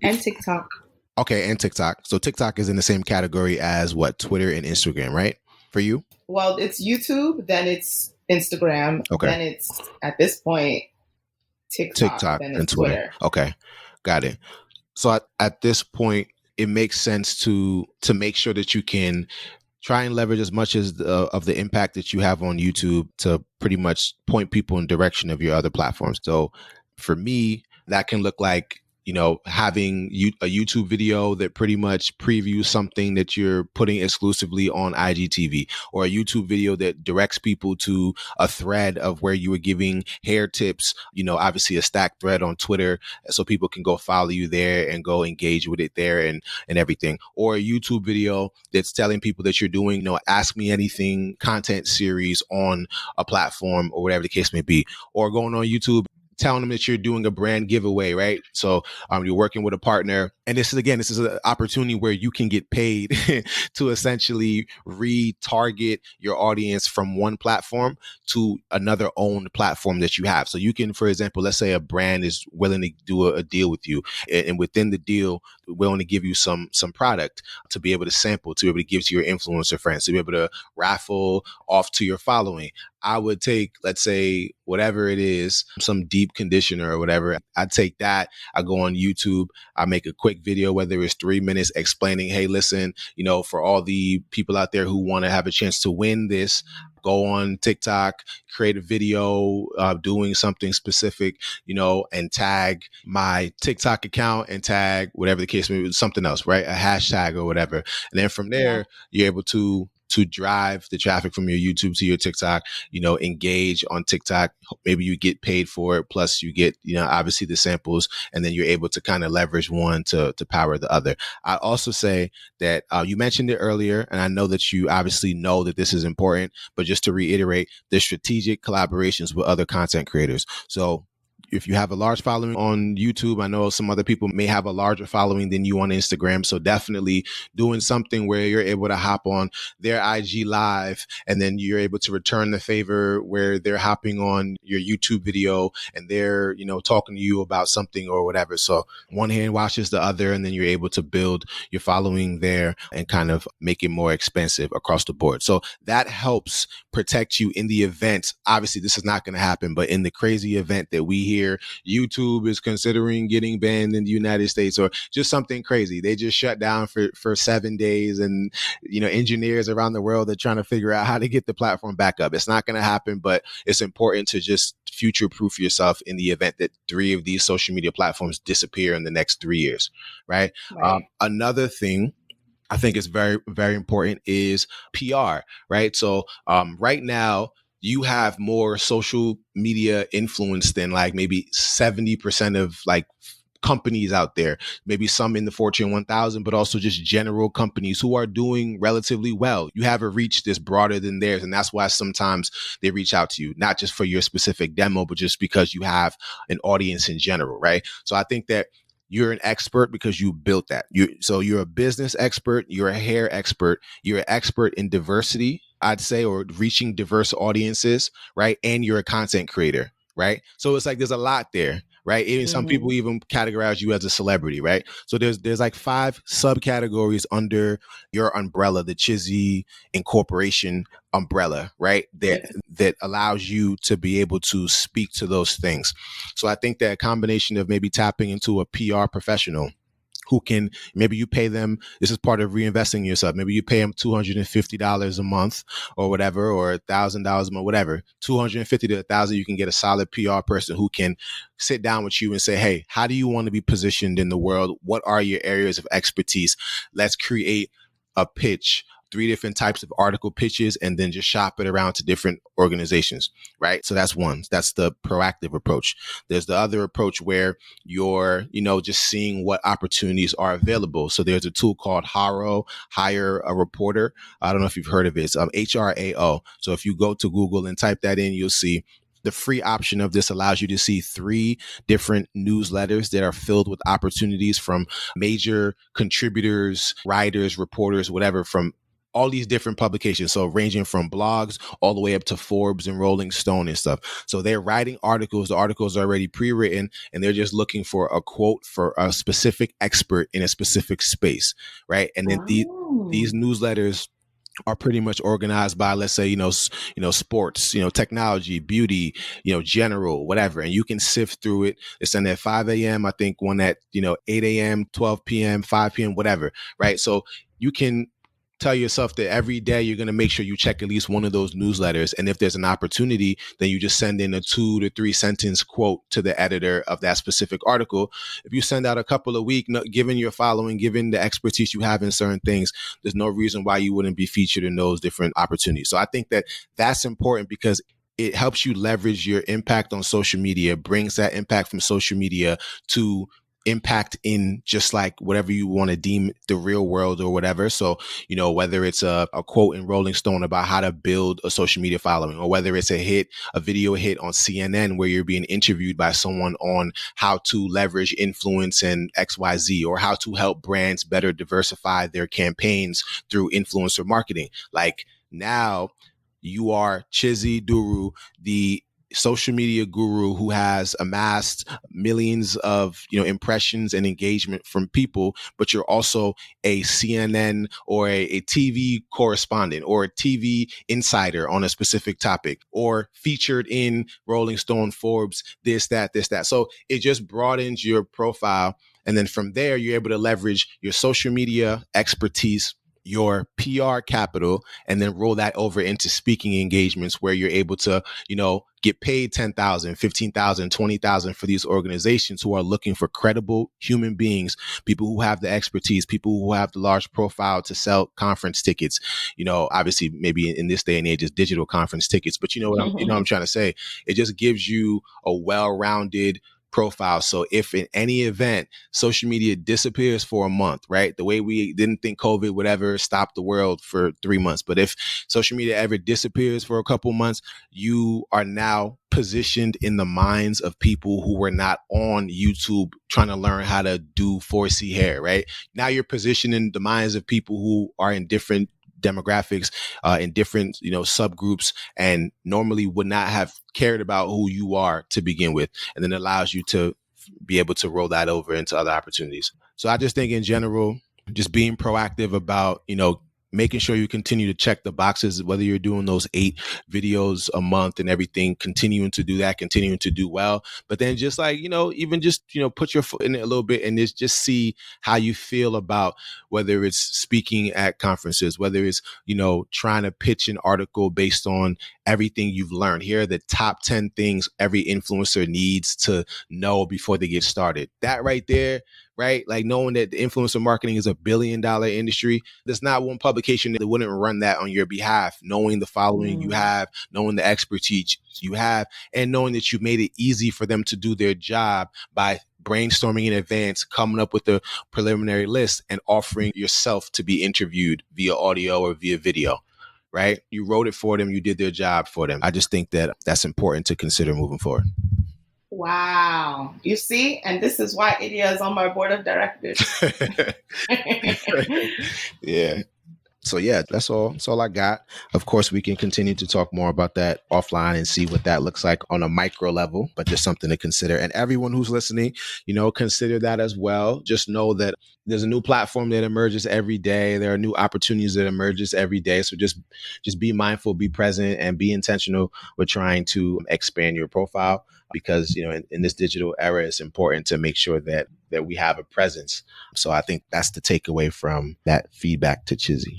Speaker 5: And TikTok.
Speaker 7: Okay, and TikTok. So TikTok is in the same category as what? Twitter and Instagram, right? For you?
Speaker 5: Well, it's YouTube, then it's Instagram,
Speaker 7: Okay.
Speaker 5: then it's, at this point, TikTok, then it's
Speaker 7: and Twitter. Okay, got it. So at this point, it makes sense to make sure that you can try and leverage as much as of the impact that you have on YouTube to pretty much point people in direction of your other platforms. So for me, that can look like, having a YouTube video that pretty much previews something that you're putting exclusively on IGTV, or a YouTube video that directs people to a thread of where you were giving hair tips, obviously a stacked thread on Twitter so people can go follow you there and go engage with it there and everything. Or a YouTube video that's telling people that you're doing, ask me anything content series on a platform or whatever the case may be. Or going on YouTube, telling them that you're doing a brand giveaway, right? So you're working with a partner. And this is an opportunity where you can get paid to essentially retarget your audience from one platform to another owned platform that you have. So you can, for example, let's say a brand is willing to do a deal with you. And within the deal, we're willing to give you some product to be able to sample, to be able to give to your influencer friends, to be able to raffle off to your following. I would take, let's say, whatever it is, some deep conditioner or whatever. I'd take that. I go on YouTube. I make a quick video, whether it's 3 minutes, explaining, hey, listen, for all the people out there who want to have a chance to win this, go on TikTok, create a video doing something specific, and tag my TikTok account and tag whatever the case may be, something else, right? A hashtag or whatever. And then from there, you're able to drive the traffic from your YouTube to your TikTok, engage on TikTok. Maybe you get paid for it. Plus you get, obviously the samples, and then you're able to kind of leverage one to power the other. I also say that you mentioned it earlier, and I know that you obviously know that this is important, but just to reiterate, the strategic collaborations with other content creators. So if you have a large following on YouTube, I know some other people may have a larger following than you on Instagram. So definitely doing something where you're able to hop on their IG live, and then you're able to return the favor where they're hopping on your YouTube video and they're, talking to you about something or whatever. So one hand washes the other, and then you're able to build your following there and kind of make it more expensive across the board. So that helps protect you in the event. Obviously, this is not going to happen, but in the crazy event that we hear YouTube is considering getting banned in the United States, or just something crazy, they just shut down for 7 days, and engineers around the world are trying to figure out how to get the platform back up. It's not going to happen, but it's important to just future proof yourself in the event that 3 of these social media platforms disappear in the next 3 years, right? Another thing I think is very, very important is PR, right? So right now, you have more social media influence than like maybe 70% of like companies out there, maybe some in the Fortune 1000, but also just general companies who are doing relatively well. You have a reach that's broader than theirs. And that's why sometimes they reach out to you, not just for your specific demo, but just because you have an audience in general, right? So I think that you're an expert because you built that. So you're a business expert, you're a hair expert, you're an expert in diversity, I'd say, or reaching diverse audiences, right? And you're a content creator, right? So it's like there's a lot there, right? Even some people even categorize you as a celebrity, right? So there's like 5 subcategories under your umbrella, the Chizi Incorporation umbrella, right? That allows you to be able to speak to those things. So I think that a combination of maybe tapping into a PR professional who can, maybe you pay them, this is part of reinvesting in yourself. Maybe you pay them $250 a month or whatever, or $1,000 a month, whatever, 250 to 1,000, you can get a solid PR person who can sit down with you and say, hey, how do you want to be positioned in the world? What are your areas of expertise? Let's create a pitch 3 different types of article pitches and then just shop it around to different organizations, right? So that's one. That's the proactive approach. There's the other approach where you're, just seeing what opportunities are available. So there's a tool called Haro, Hire a Reporter. I don't know if you've heard of it. It's HRAO. So if you go to Google and type that in, you'll see the free option of this allows you to see 3 different newsletters that are filled with opportunities from major contributors, writers, reporters, whatever, from all these different publications. So ranging from blogs all the way up to Forbes and Rolling Stone and stuff. So they're writing articles. The articles are already pre-written and they're just looking for a quote for a specific expert in a specific space, right? And then these newsletters are pretty much organized by, let's say, sports, technology, beauty, general, whatever. And you can sift through it. It's sent at 5 a.m. I think one at, 8 a.m., 12 p.m., 5 p.m., whatever. Right. So you can tell yourself that every day you're going to make sure you check at least one of those newsletters. And if there's an opportunity, then you just send in a 2 to 3 sentence quote to the editor of that specific article. If you send out a couple a week, given your following, given the expertise you have in certain things, there's no reason why you wouldn't be featured in those different opportunities. So I think that that's important because it helps you leverage your impact on social media, brings that impact from social media to impact in just like whatever you want to deem the real world or whatever. So, whether it's a quote in Rolling Stone about how to build a social media following, or whether it's a video hit on CNN where you're being interviewed by someone on how to leverage influence and XYZ, or how to help brands better diversify their campaigns through influencer marketing. Like now you are Chizi Duru, the social media guru who has amassed millions of impressions and engagement from people, but you're also a CNN or a TV correspondent or a TV insider on a specific topic, or featured in Rolling Stone, Forbes, this, that. So it just broadens your profile. And then from there, you're able to leverage your social media expertise, your PR capital, and then roll that over into speaking engagements where you're able to, get paid $10,000, $15,000, $20,000 for these organizations who are looking for credible human beings, people who have the expertise, people who have the large profile to sell conference tickets. Obviously maybe in this day and age it's digital conference tickets, but what I'm trying to say, it just gives you a well-rounded profile. So if in any event social media disappears for a month, right? The way we didn't think COVID would ever stop the world for 3 months, but if social media ever disappears for a couple months, you are now positioned in the minds of people who were not on YouTube trying to learn how to do 4C hair, right? Now you're positioned in the minds of people who are in different demographics, in different, subgroups, and normally would not have cared about who you are to begin with. And then it allows you to be able to roll that over into other opportunities. So I just think in general, just being proactive about, making sure you continue to check the boxes, whether you're doing those 8 videos a month and everything, continuing to do that, continuing to do well. But then just like, even just, put your foot in it a little bit and just see how you feel about whether it's speaking at conferences, whether it's, trying to pitch an article based on everything you've learned. Here are the top 10 things every influencer needs to know before they get started. That right there, right? Like knowing that the influencer marketing is $1 billion industry. There's not one publication that wouldn't run that on your behalf, knowing the following you have, knowing the expertise you have, and knowing that you made it easy for them to do their job by brainstorming in advance, coming up with a preliminary list and offering yourself to be interviewed via audio or via video, right? You wrote it for them. You did their job for them. I just think that that's important to consider moving forward.
Speaker 5: Wow. You see, and this is why Idia is on my board of directors.
Speaker 7: Yeah. So yeah, that's all. That's all I got. Of course, we can continue to talk more about that offline and see what that looks like on a micro level, but just something to consider. And everyone who's listening, consider that as well. Just know that there's a new platform that emerges every day. There are new opportunities that emerges every day. So just be mindful, be present, and be intentional with trying to expand your profile. Because, in this digital era, it's important to make sure that we have a presence. So I think that's the takeaway from that feedback to Chizi.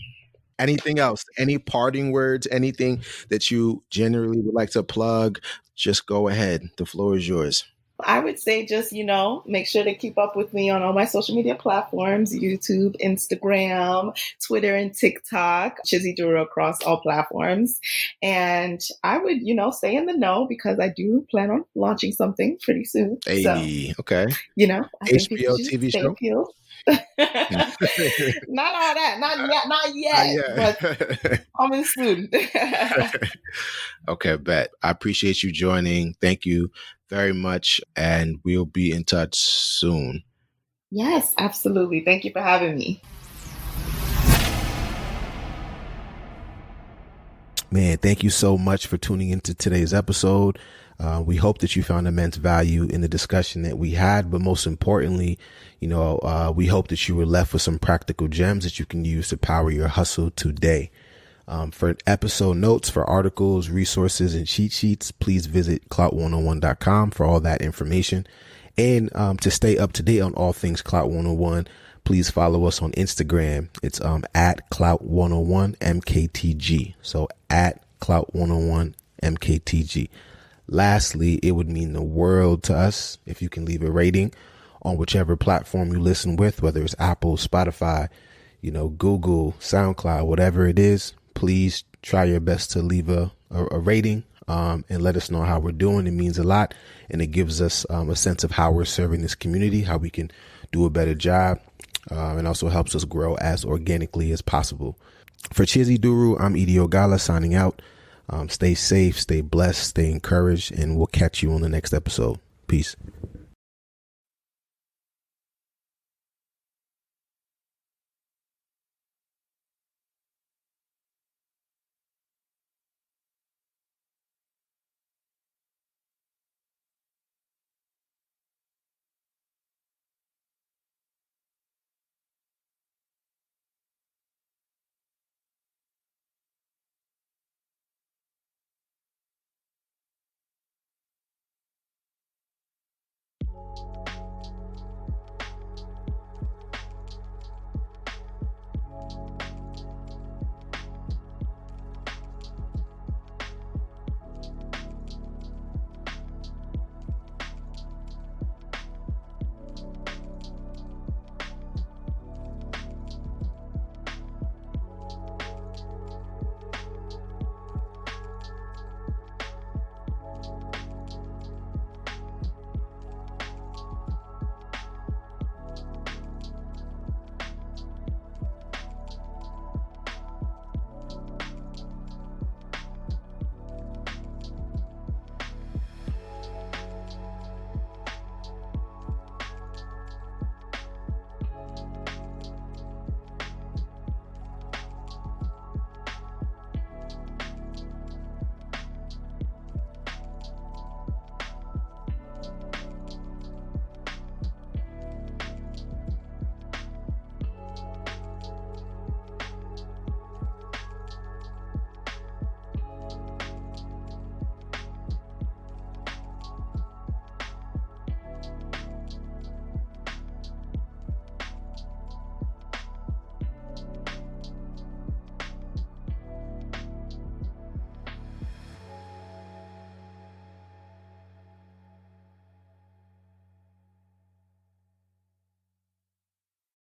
Speaker 7: Anything else? Any parting words? Anything that you generally would like to plug? Just go ahead. The floor is yours.
Speaker 5: I would say just, make sure to keep up with me on all my social media platforms, YouTube, Instagram, Twitter, and TikTok, Chizi Duru across all platforms. And I would, stay in the know because I do plan on launching something pretty soon.
Speaker 7: Hey,
Speaker 5: So,
Speaker 7: okay.
Speaker 5: I think people
Speaker 7: HBO
Speaker 5: should
Speaker 7: TV
Speaker 5: stay
Speaker 7: show?
Speaker 5: appealed. Not all that. Not yet. But coming soon.
Speaker 7: Okay, bet. I appreciate you joining. Thank you very much. And we'll be in touch soon.
Speaker 5: Yes, absolutely. Thank you for having me.
Speaker 7: Man, thank you so much for tuning into today's episode. We hope that you found immense value in the discussion that we had, but most importantly, we hope that you were left with some practical gems that you can use to power your hustle today. For episode notes, for articles, resources, and cheat sheets, please visit Clout101.com for all that information. And to stay up to date on all things Clout101, please follow us on Instagram. It's at Clout101MKTG. So at Clout101MKTG. Lastly, it would mean the world to us if you can leave a rating on whichever platform you listen with, whether it's Apple, Spotify, Google, SoundCloud, whatever it is. Please try your best to leave a rating and let us know how we're doing. It means a lot, and it gives us a sense of how we're serving this community, how we can do a better job, and also helps us grow as organically as possible. For Chizi Duru, I'm Idia Ogala signing out. Stay safe, stay blessed, stay encouraged, and we'll catch you on the next episode. Peace.